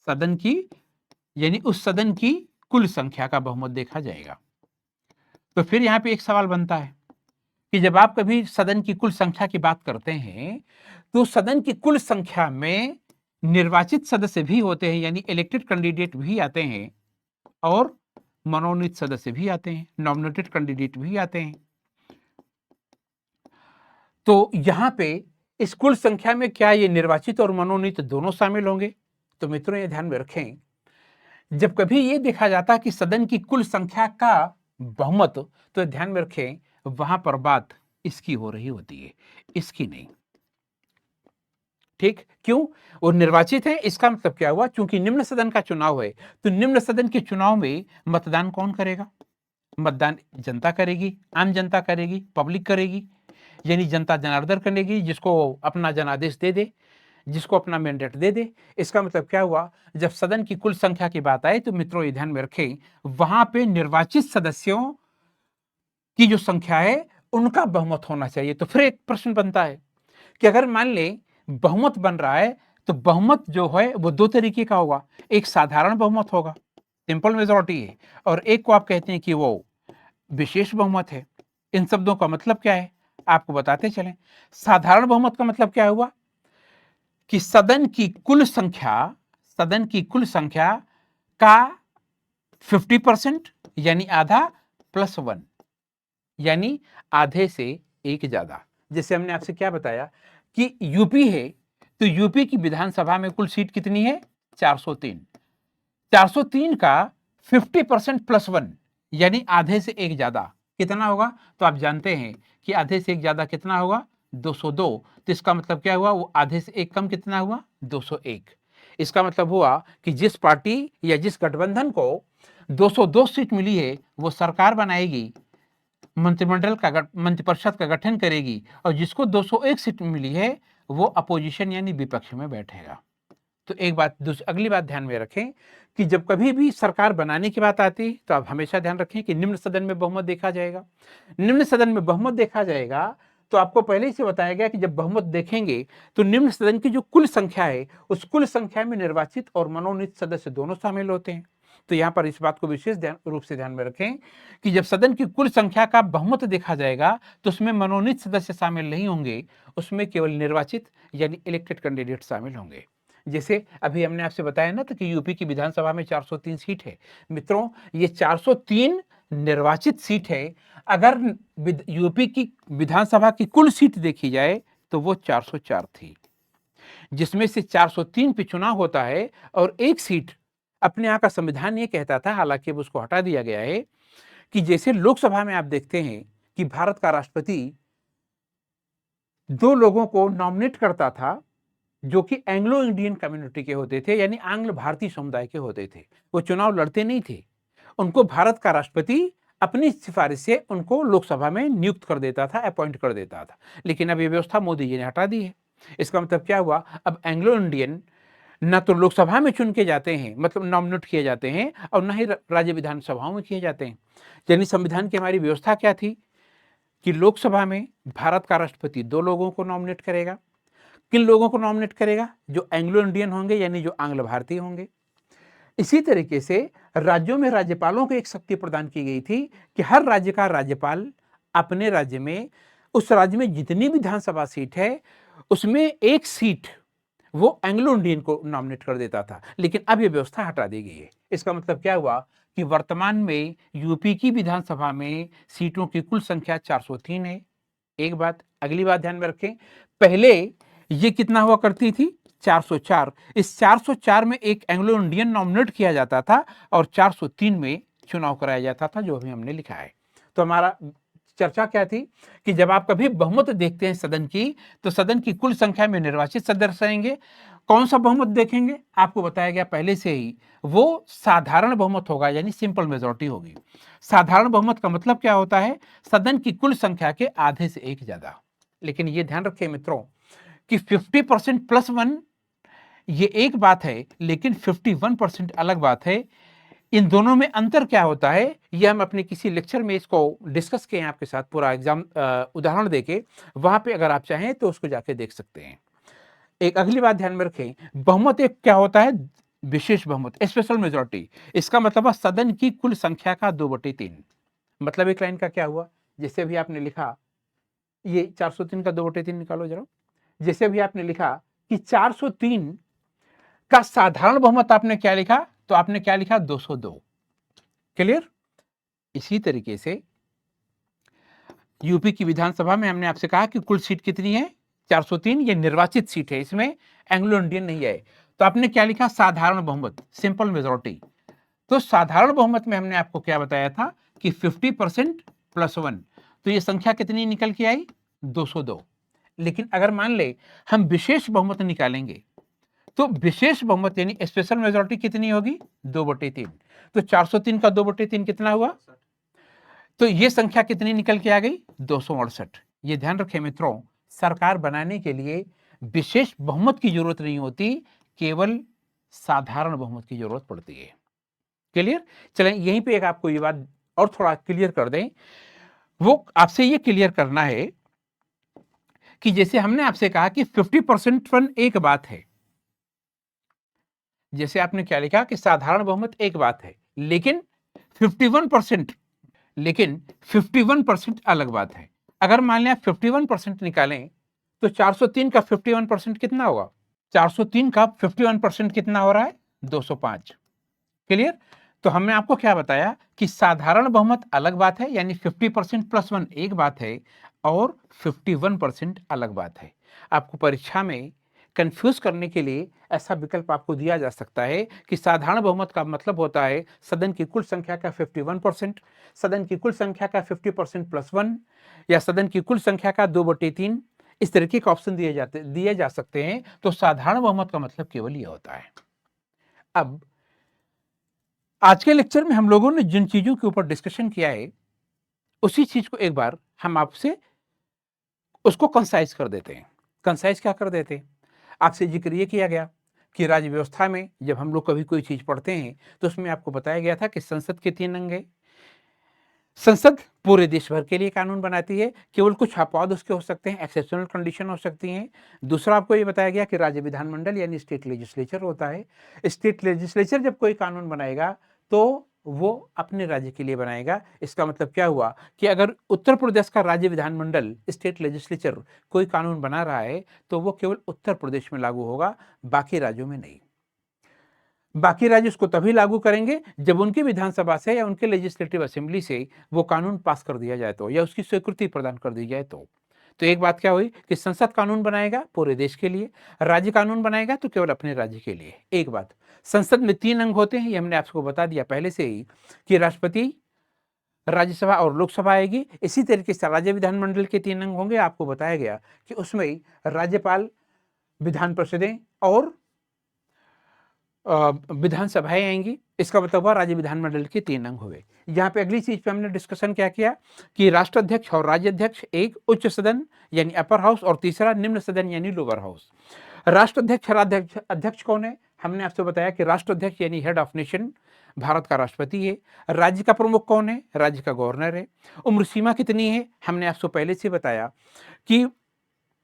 सदन की यानी उस सदन की कुल संख्या का बहुमत देखा जाएगा। तो फिर यहां पे एक सवाल बनता है कि जब आप कभी सदन की कुल संख्या की बात करते हैं तो सदन की कुल संख्या में निर्वाचित सदस्य भी होते हैं, यानी इलेक्टेड कैंडिडेट भी आते हैं, और मनोनीत सदस्य भी आते हैं, नॉमिनेटेड कैंडिडेट भी आते हैं। तो यहां पे इस कुल संख्या में क्या ये निर्वाचित और मनोनीत दोनों शामिल होंगे? तो मित्रों ये ध्यान में रखें, जब कभी ये देखा जाता है कि सदन की कुल संख्या का बहुमत, तो ध्यान में रखें वहां पर बात इसकी हो रही होती है, इसकी नहीं। ठीक? क्यों? वो निर्वाचित है, इसका मतलब क्या हुआ? क्योंकि निम्न सदन का चुनाव है, तो निम्न सदन के चुनाव में मतदान कौन करेगा? मतदान जनता करेगी, आम जनता करेगी, पब्लिक करेगी, यानी जनता जनार्दन करेगी, जिसको अपना जनादेश दे दे, जिसको अपना मैंडेट दे दे। इसका मतलब क्या हुआ? जब सदन की कुल संख्या की बात आए तो मित्रों ये ध्यान में रखें, वहां पे निर्वाचित सदस्यों की जो संख्या है उनका बहुमत होना चाहिए। तो फिर एक प्रश्न बनता है कि अगर मान लें बहुमत बन रहा है तो बहुमत जो है वो दो तरीके का होगा। एक साधारण बहुमत होगा, सिंपल मेजॉरिटी है, और एक को आप कहते हैं कि वो विशेष बहुमत है। इन शब्दों का मतलब क्या है आपको बताते चलें। साधारण बहुमत का मतलब क्या हुआ कि सदन की कुल संख्या का 50% यानी आधा प्लस 1, यानी आधे से एक ज्यादा। जैसे हमने आपसे क्या बताया कि यूपी है, तो यूपी की विधानसभा में कुल सीट कितनी है? 403। 403 का 50% प्लस 1 यानी आधे से एक ज्यादा कितना होगा? तो आप जानते हैं कि आधे से एक ज्यादा कितना होगा? 202। तो इसका मतलब क्या हुआ? वो आधे से एक कम कितना हुआ? 201। इसका मतलब हुआ कि जिस पार्टी या जिस गठबंधन को 202 सीट मिली है वो सरकार बनाएगी, मंत्रिपरिषद का गठन करेगी, और जिसको 201 सीट मिली है वो अपोजिशन यानी विपक्ष में बैठेगा। तो एक बात, अगली बात ध्यान में रखें कि जब कभी भी सरकार बनाने की बात आती तो आप हमेशा ध्यान रखें कि निम्न सदन में बहुमत देखा जाएगा। निम्न सदन में बहुमत देखा जाएगा तो आपको पहले ही से बताया गया कि जब बहुमत देखेंगे तो निम्न सदन की जो कुल संख्या है उस कुल संख्या में निर्वाचित और मनोनीत सदस्य दोनों शामिल होते हैं। तो यहां पर इस बात को विशेष रूप से ध्यान में रखें कि जब सदन की कुल संख्या का बहुमत देखा जाएगा तो उसमें मनोनीत सदस्य शामिल नहीं होंगे, उसमें केवल निर्वाचित यानी इलेक्टेड कैंडिडेट शामिल होंगे। जैसे अभी हमने आपसे बताया ना कि यूपी की विधानसभा में 403 सीट है। मित्रों ये 403 निर्वाचित सीट है। अगर यूपी की विधानसभा की कुल सीट देखी जाए तो वो 404 थी, जिसमें से 403 पे चुनाव होता है और एक सीट अपने यहाँ का संविधान ये कहता था, हालांकि अब उसको हटा दिया गया है, कि जैसे लोकसभा में आप देखते हैं कि भारत का राष्ट्रपति दो लोगों को नॉमिनेट करता था जो कि एंग्लो इंडियन कम्युनिटी के होते थे, यानी आंग्ल भारतीय समुदाय के होते थे। वो चुनाव लड़ते नहीं थे, उनको भारत का राष्ट्रपति अपनी सिफारिश से उनको लोकसभा में नियुक्त कर देता था, अपॉइंट कर देता था। लेकिन अब ये व्यवस्था मोदी जी ने हटा दी है। इसका मतलब क्या हुआ? अब एंग्लो इंडियन न तो लोकसभा में चुन के जाते हैं, मतलब नॉमिनेट किए जाते हैं, और न ही राज्य विधानसभाओं में किए जाते हैं। यानी संविधान की हमारी व्यवस्था क्या थी कि लोकसभा में भारत का राष्ट्रपति दो लोगों को नॉमिनेट करेगा, किन लोगों को नॉमिनेट करेगा? जो एंग्लो इंडियन होंगे यानी जो आंग्ल भारतीय होंगे। इसी तरीके से राज्यों में राज्यपालों को एक शक्ति प्रदान की गई थी कि हर राज्य का राज्यपाल अपने राज्य में, उस राज्य में जितनी विधानसभा सीट है उसमें एक सीट वो एंग्लो इंडियन को नॉमिनेट कर देता था। लेकिन अब यह व्यवस्था हटा दी गई है। इसका मतलब क्या हुआ कि वर्तमान में यूपी की विधानसभा में सीटों की कुल संख्या 403 है। एक बात, अगली बात ध्यान में रखें, पहले ये कितना हुआ करती थी? 404। इस 404 में एक एंग्लो इंडियन नॉमिनेट किया जाता था और 403 में चुनाव कराया जाता था, जो अभी हमने लिखा है। तो हमारा चर्चा क्या थी कि जब आप कभी बहुमत देखते हैं सदन की, तो सदन की कुल संख्या में निर्वाचित सदस्य रहेंगे। कौन सा बहुमत देखेंगे? आपको बताया गया पहले से ही, वो साधारण बहुमत होगा, यानी सिंपल मेजॉरिटी होगी। साधारण बहुमत का मतलब क्या होता है? सदन की कुल संख्या के आधे से एक ज्यादा। लेकिन ये ध्यान रखें मित्रों कि 50% प्लस 1 ये एक बात है, लेकिन 51% अलग बात है। इन दोनों में अंतर क्या होता है, ये हम अपने किसी लेक्चर में इसको डिस्कस किए हैं आपके साथ, पूरा एग्जाम उदाहरण देके, वहां पे अगर आप चाहें तो उसको जाके देख सकते हैं। एक अगली बात ध्यान में रखें, बहुमत एक क्या होता है? विशेष बहुमत, स्पेशल मेजोरिटी। इसका मतलब है सदन की कुल संख्या का 2/3। मतलब एक लाइन का क्या हुआ? जैसे भी आपने लिखा, ये 403 का 2/3 निकालो जरा। जैसे भी आपने लिखा कि 403 का साधारण बहुमत आपने क्या लिखा? तो आपने क्या लिखा? 202। क्लियर? इसी तरीके से यूपी की विधानसभा में हमने आपसे कहा कि कुल सीट कितनी है? 403। ये निर्वाचित सीट है, इसमें एंग्लो इंडियन नहीं है। तो आपने क्या लिखा? साधारण बहुमत, सिंपल मेजोरिटी। तो साधारण बहुमत में हमने आपको क्या बताया था कि 50% प्लस 1, तो ये संख्या कितनी निकल के आई? 202। लेकिन अगर मान ले हम विशेष बहुमत निकालेंगे, तो विशेष बहुमत यानी स्पेशल मेजोरिटी कितनी होगी? 2/3। तो 403 का 2/3 कितना हुआ? तो ये संख्या कितनी निकल के आ गई? 268। ये ध्यान रखें मित्रों, सरकार बनाने के लिए विशेष बहुमत की जरूरत नहीं होती, केवल साधारण बहुमत की जरूरत पड़ती है। क्लियर? चलें यहीं पे एक आपको ये बात और थोड़ा क्लियर कर दें। वो आपसे ये क्लियर करना है कि जैसे हमने आपसे कहा कि 50% एक बात है, जैसे आपने क्या लिखा कि साधारण बहुमत एक बात है, लेकिन 51% लेकिन 51% अलग बात है। अगर मान लें आप 51% निकालें, तो 403 का 51% कितना होगा? 403 का 51% कितना हो रहा है? 205। क्लियर? तो हमने आपको क्या बताया कि साधारण बहुमत अलग बात है, यानी 50% प्लस 1 एक बात है, और 51% अलग बात है। आपको परीक्षा में कंफ्यूज करने के लिए ऐसा विकल्प आपको दिया जा सकता है कि साधारण बहुमत का मतलब होता है सदन की कुल संख्या का 51%, सदन की कुल संख्या का 50% प्लस 1, या सदन की कुल संख्या का 2/3। इस तरीके के ऑप्शन दिए जा सकते हैं। तो साधारण बहुमत का मतलब केवल यह होता है। अब आज के लेक्चर में हम लोगों ने जिन चीजों के ऊपर डिस्कशन किया है, उसी चीज को एक बार हम आपसे उसको कंसाइज कर देते हैं। कंसाइज क्या कर देते हैं? आपसे जिक्र ये किया गया कि राज्य व्यवस्था में जब हम लोग कभी कोई चीज पढ़ते हैं, तो उसमें आपको बताया गया था कि संसद के 3 अंग है। संसद पूरे देश भर के लिए कानून बनाती है, केवल कुछ अपवाद उसके हो सकते हैं, एक्सेप्शनल कंडीशन हो सकती हैं। दूसरा आपको ये बताया गया कि राज्य विधानमंडल यानी स्टेट लेजिस्लेचर होता है। स्टेट लेजिस्लेचर जब कोई कानून बनाएगा तो वो अपने राज्य के लिए बनाएगा। इसका मतलब क्या हुआ कि अगर उत्तर प्रदेश का राज्य विधानमंडल स्टेट लेजिस्लेचर कोई कानून बना रहा है, तो वो केवल उत्तर प्रदेश में लागू होगा, बाकी राज्यों में नहीं। बाकी राज्य उसको तभी लागू करेंगे जब उनकी विधानसभा से या उनके लेजिस्लेटिव असेंबली से वो कानून पास कर दिया जाए तो, या उसकी स्वीकृति प्रदान कर दी जाए तो एक बात क्या हुई कि संसद कानून बनाएगा पूरे देश के लिए, राज्य कानून बनाएगा तो केवल अपने राज्य के लिए। एक बात, संसद में 3 अंग होते हैं, ये हमने आपको बता दिया पहले से ही कि राष्ट्रपति, राज्यसभा और लोकसभा आएगी। इसी तरीके से राज्य विधानमंडल के 3 अंग होंगे। आपको बताया गया कि उसमें राज्यपाल, विधान परिषदें और विधानसभाएं आएंगी। इसका मतलब हुआ राज्य विधानमंडल के 3 अंग हुए। यहाँ पे अगली चीज पे हमने डिस्कशन क्या किया कि राष्ट्राध्यक्ष और राज्याध्यक्ष, एक उच्च सदन यानी अपर हाउस और तीसरा निम्न सदन यानी लोअर हाउस। राष्ट्राध्यक्ष अध्यक्ष कौन है? हमने आपसे बताया कि राष्ट्राध्यक्ष यानी हेड ऑफ नेशन भारत का राष्ट्रपति है। राज्य का प्रमुख कौन है? राज्य का गवर्नर है। उम्र सीमा कितनी है? हमने आपसे पहले से बताया कि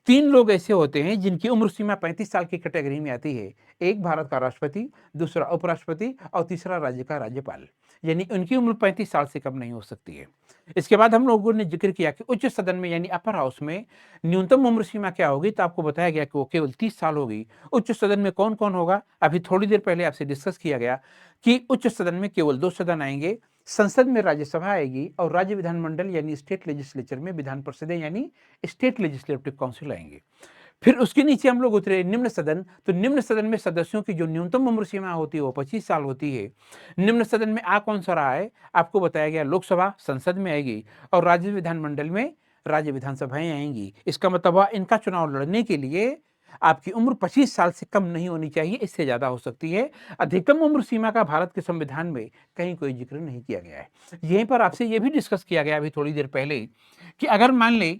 3 लोग ऐसे होते हैं जिनकी उम्र सीमा 35 साल की कैटेगरी में आती है। एक भारत का राष्ट्रपति, दूसरा उपराष्ट्रपति और तीसरा राज्य का राज्यपाल। यानी उनकी उम्र 35 साल से कम नहीं हो सकती है। इसके बाद हम लोगों ने ज़िक्र किया कि उच्च सदन में यानी अपर हाउस में न्यूनतम उम्र सीमा क्या होगी, तो आपको बताया गया कि वो केवल 30 साल होगी। उच्च सदन में कौन-कौन होगा? अभी थोड़ी देर पहले आपसे डिस्कस किया गया कि उच्च सदन में केवल 2 सदन आएँगे। संसद में राज्यसभा आएगी और राज्य विधानमंडल यानी स्टेट लेजिस्लेचर में विधान परिषदें यानी स्टेट लेजिस्लेटिव काउंसिल आएंगे। फिर उसके नीचे हम लोग उतरे निम्न सदन। तो निम्न सदन में सदस्यों की जो न्यूनतम उम्र सीमा होती है वो 25 साल होती है। निम्न सदन में आ कौन सा रहा है? आपको बताया गया लोकसभा संसद में आएगी और राज्य विधानमंडल में राज्य विधानसभाएं आएंगी। इसका मतलब हुआ इनका चुनाव लड़ने के लिए आपकी उम्र 25 साल से कम नहीं होनी चाहिए, इससे ज्यादा हो सकती है। अधिकतम उम्र सीमा का भारत के संविधान में कहीं कोई जिक्र नहीं किया गया है। यहीं पर आपसे यह भी डिस्कस किया गया अभी थोड़ी देर पहले कि अगर मान ले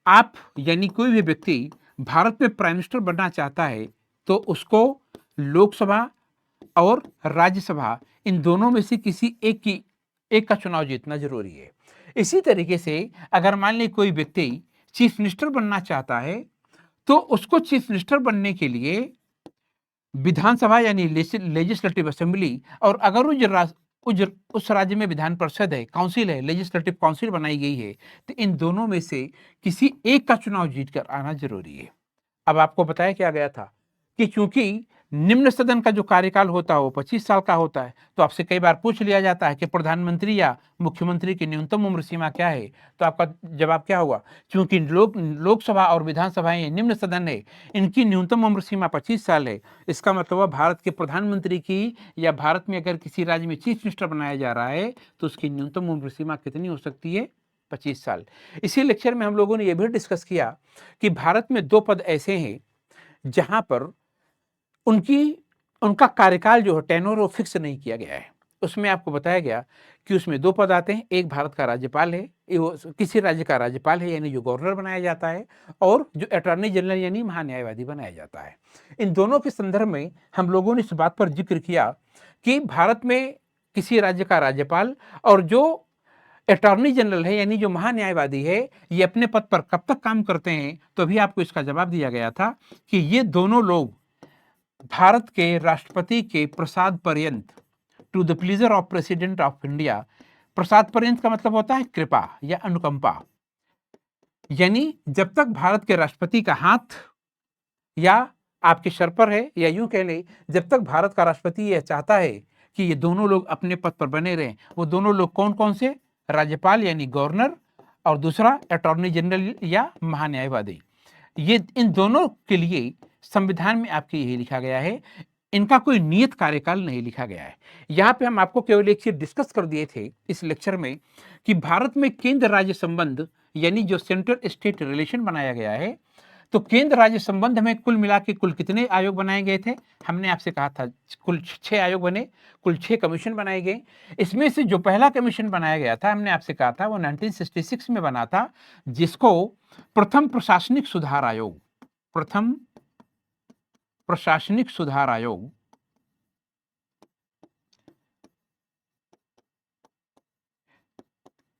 आप यानी कोई भी व्यक्ति भारत में प्राइम मिनिस्टर बनना चाहता है तो उसको लोकसभा और राज्यसभा इन दोनों में से किसी एक का चुनाव जीतना जरूरी है। इसी तरीके से अगर मान ली कोई व्यक्ति चीफ मिनिस्टर बनना चाहता है तो उसको चीफ मिनिस्टर बनने के लिए विधानसभा यानी लेजिस्लेटिव असेंबली और अगर उस राज्य में विधान परिषद है, काउंसिल है, लेजिस्लेटिव काउंसिल बनाई गई है, तो इन दोनों में से किसी एक का चुनाव जीतकर आना जरूरी है। अब आपको बताया क्या गया था कि चूंकि निम्न सदन का जो कार्यकाल होता है वो 25 साल का होता है, तो आपसे कई बार पूछ लिया जाता है कि प्रधानमंत्री या मुख्यमंत्री की न्यूनतम उम्र सीमा क्या है, तो आपका जवाब क्या होगा? चूंकि लोकसभा और विधानसभाएं निम्न सदन है, इनकी न्यूनतम उम्र सीमा 25 साल है। इसका मतलब भारत के प्रधानमंत्री की या भारत में अगर किसी राज्य में चीफ मिनिस्टर बनाया जा रहा है तो उसकी न्यूनतम उम्र सीमा कितनी हो सकती है? 25 साल। इसी लेक्चर में हम लोगों ने यह भी डिस्कस किया कि भारत में 2 पद ऐसे हैं जहां पर उनका कार्यकाल जो है टेन्योर वो फिक्स नहीं किया गया है। उसमें आपको बताया गया कि उसमें 2 पद आते हैं। एक भारत का राज्यपाल है, वो किसी राज्य का राज्यपाल है यानी जो गवर्नर बनाया जाता है, और जो अटॉर्नी जनरल यानी महान्यायवादी बनाया जाता है। इन दोनों के संदर्भ में हम लोगों ने इस बात पर जिक्र किया कि भारत में किसी राज्य का राज्यपाल और जो अटॉर्नी जनरल है यानी जो महान्यायवादी है, ये अपने पद पर कब तक काम करते हैं? तो अभी आपको इसका जवाब दिया गया था कि ये दोनों लोग भारत के राष्ट्रपति के प्रसाद पर्यंत, to the pleasure of president of India. प्रसाद पर्यंत का मतलब होता है कृपा या अनुकंपा, यानी जब तक भारत के राष्ट्रपति का हाथ या आपके सर पर है, या यूं कह ले जब तक भारत का राष्ट्रपति यह चाहता है कि ये दोनों लोग अपने पद पर बने रहें। वो दोनों लोग कौन कौन से? राज्यपाल यानी गवर्नर और दूसरा अटॉर्नी जनरल या महान्यायवादी। ये इन दोनों के लिए संविधान में आपके यही लिखा गया है, इनका कोई नियत कार्यकाल नहीं लिखा गया है। यहाँ पे हम आपको केवल एक चीज डिस्कस कर दिए थे इस लेक्चर में कि भारत में केंद्र राज्य संबंध यानी जो सेंट्रल स्टेट रिलेशन बनाया गया है, तो केंद्र राज्य संबंध में कुल मिला के कुल कितने आयोग बनाए गए थे? हमने आपसे कहा था कुल 6 आयोग बने, कुल 6 कमीशन बनाए गए। इसमें से जो पहला कमीशन बनाया गया था, हमने आपसे कहा था वो 1966 में बना था, जिसको प्रथम प्रशासनिक सुधार आयोग, प्रथम प्रशासनिक सुधार आयोग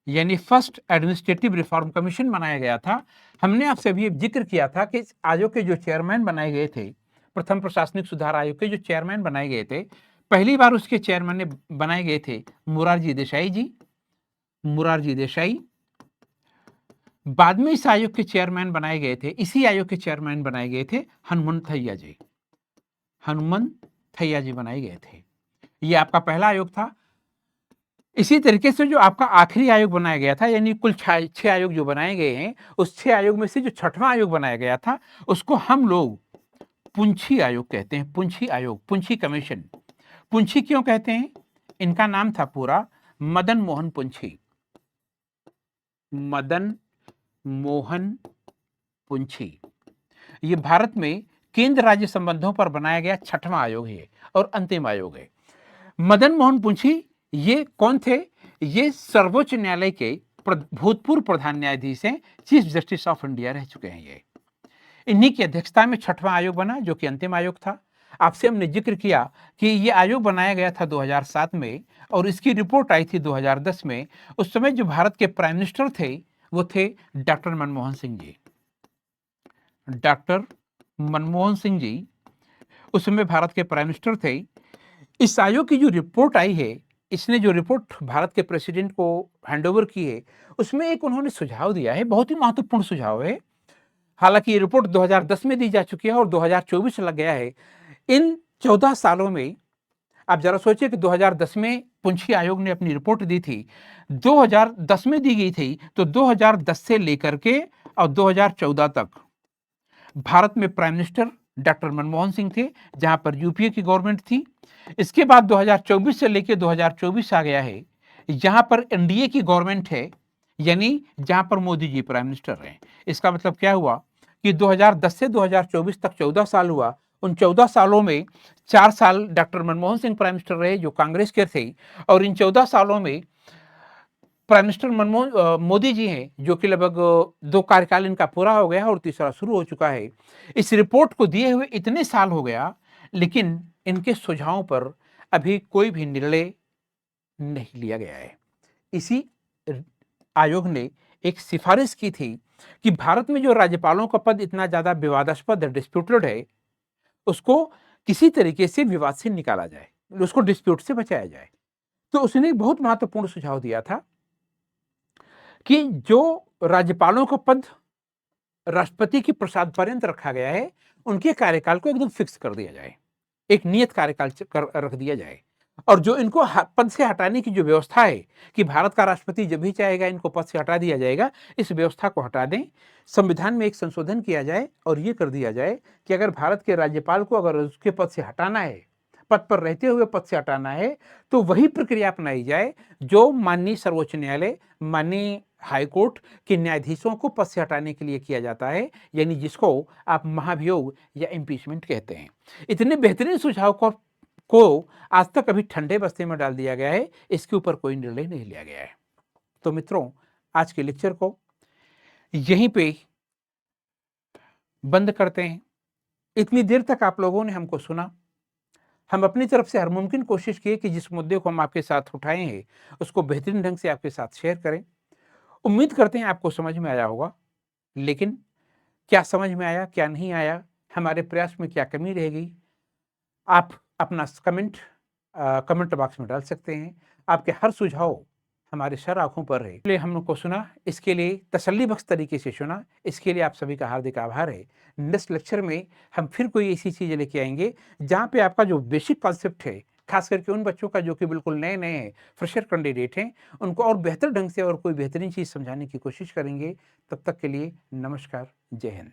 यानी फर्स्ट एडमिनिस्ट्रेटिव रिफॉर्म कमीशन बनाया गया था। हमने आपसे अभी जिक्र किया था कि इस आयोग के जो चेयरमैन बनाए गए थे, प्रथम प्रशासनिक सुधार आयोग के जो चेयरमैन बनाए गए थे, पहली बार उसके चेयरमैन बनाए गए थे मोरारजी देसाई जी, मोरारजी देसाई। बाद में इस आयोग के चेयरमैन बनाए गए थे, इसी आयोग के चेयरमैन बनाए गए थे हनुमंथैया जी, हनुमंथैया जी बनाए गए थे। ये आपका पहला आयोग था। इसी तरीके से जो आपका आखिरी आयोग बनाया गया था, यानी कुल 6 आयोग जो बनाए गए हैं, उस 6 आयोग में से जो 6वां आयोग बनाया गया था उसको हम लोग पुंछी आयोग कहते हैं। पुंछी आयोग, पुंछी कमीशन। पुंछी क्यों कहते हैं? इनका नाम था पूरा मदन मोहन पुंछी, मदन मोहन पुंछी। ये भारत में केंद्र राज्य संबंधों पर बनाया गया 6वां आयोग है और अंतिम आयोग है। मदन मोहन पुंछी ये कौन थे? ये सर्वोच्च न्यायालय के भूतपूर्व प्रधान न्यायाधीश हैं, चीफ जस्टिस ऑफ इंडिया रह चुके हैं ये। इन्हीं की अध्यक्षता में 6वां आयोग बना जो कि अंतिम आयोग था। आपसे हमने जिक्र किया कि ये आयोग बनाया गया था 2007 में और इसकी रिपोर्ट आई थी 2010 में। उस समय जो भारत के प्राइम मिनिस्टर थे वो थे डॉक्टर मनमोहन सिंह जी। डॉक्टर मनमोहन सिंह जी उस समय भारत के प्राइम मिनिस्टर थे। इस आयोग की जो रिपोर्ट आई है, इसने जो रिपोर्ट भारत के प्रेसिडेंट को हैंडओवर की है, उसमें एक उन्होंने सुझाव दिया है, बहुत ही महत्वपूर्ण सुझाव है। हालांकि ये रिपोर्ट 2010 में दी जा चुकी है और 2024 लग गया है। इन 14 सालों में आप जरा सोचिए कि 2010 में पुंछी आयोग ने अपनी रिपोर्ट दी थी, 2010 में दी गई थी, तो 2010 से लेकर के और 2014 तक भारत में prime minister doctor Manmohan Singh थे, जहां पर यूपीए की गवर्नमेंट थी। इसके बाद 2024 से लेकर 2024 आ गया है, जहां पर एनडीए की गवर्नमेंट है, यानी जहां पर मोदी जी प्राइम मिनिस्टर हैं। इसका मतलब क्या हुआ कि 2010 से 2024 तक 14 साल हुआ। उन 14 सालों में 4 साल doctor Manmohan Singh prime minister रहे, जो कांग्रेस के थे, और इन 14 सालों में प्राइम मिनिस्टर मोदी जी हैं, जो कि लगभग 2 कार्यकाल इनका पूरा हो गया और तीसरा शुरू हो चुका है। इस रिपोर्ट को दिए हुए इतने साल हो गया, लेकिन इनके सुझावों पर अभी कोई भी निर्णय नहीं लिया गया है। इसी आयोग ने एक सिफारिश की थी कि भारत में जो राज्यपालों का पद इतना ज्यादा विवादास्पद डिस्प्यूटेड है, उसको किसी तरीके से विवाद से निकाला जाए, उसको डिस्प्यूट से बचाया जाए। तो उसने एक बहुत महत्वपूर्ण सुझाव दिया था कि जो राज्यपालों का पद राष्ट्रपति की प्रसाद पर्यंत रखा गया है, उनके कार्यकाल को एकदम फिक्स कर दिया जाए, एक नियत कार्यकाल रख दिया जाए, और जो इनको पद से हटाने की जो व्यवस्था है कि भारत का राष्ट्रपति जब भी चाहेगा इनको पद से हटा दिया जाएगा, इस व्यवस्था को हटा दें। संविधान में एक संशोधन किया जाए और ये कर दिया जाए कि अगर भारत के राज्यपाल को अगर उसके पद से हटाना है, पद पर रहते हुए पद से हटाना है, तो वही प्रक्रिया अपनाई जाए जो माननीय सर्वोच्च न्यायालय, माननीय हाईकोर्ट के न्यायाधीशों को पद से हटाने के लिए किया जाता है, यानी जिसको आप महाभियोग या इम्पीचमेंट कहते हैं। इतने बेहतरीन सुझाव को आज तक अभी ठंडे बस्ते में डाल दिया गया है, इसके ऊपर कोई निर्णय नहीं लिया गया है। तो मित्रों, आज के लेक्चर को यहीं पे बंद करते हैं। इतनी देर तक आप लोगों ने हमको सुना। हम अपनी तरफ से हर मुमकिन कोशिश किए कि जिस मुद्दे को हम आपके साथ उठाए हैं, उसको बेहतरीन ढंग से आपके साथ शेयर करें। उम्मीद करते हैं आपको समझ में आया होगा, लेकिन क्या समझ में आया, क्या नहीं आया, हमारे प्रयास में क्या कमी रहेगी, आप अपना कमेंट बॉक्स में डाल सकते हैं। आपके हर सुझाव हमारे सर आंखों पर है, इसलिए हम लोग को सुना, इसके लिए तसल्ली बख्श तरीके से सुना, इसके लिए आप सभी का हार्दिक आभार है। नेक्स्ट लेक्चर में हम फिर कोई ऐसी चीजें लेके आएंगे जहां पे आपका जो बेसिक कॉन्सेप्ट है, खास करके उन बच्चों का जो कि बिल्कुल नए नए हैं, फ्रेशर कैंडिडेट हैं, उनको और बेहतर ढंग से और कोई बेहतरीन चीज समझाने की कोशिश करेंगे। तब तक के लिए नमस्कार, जय हिंद।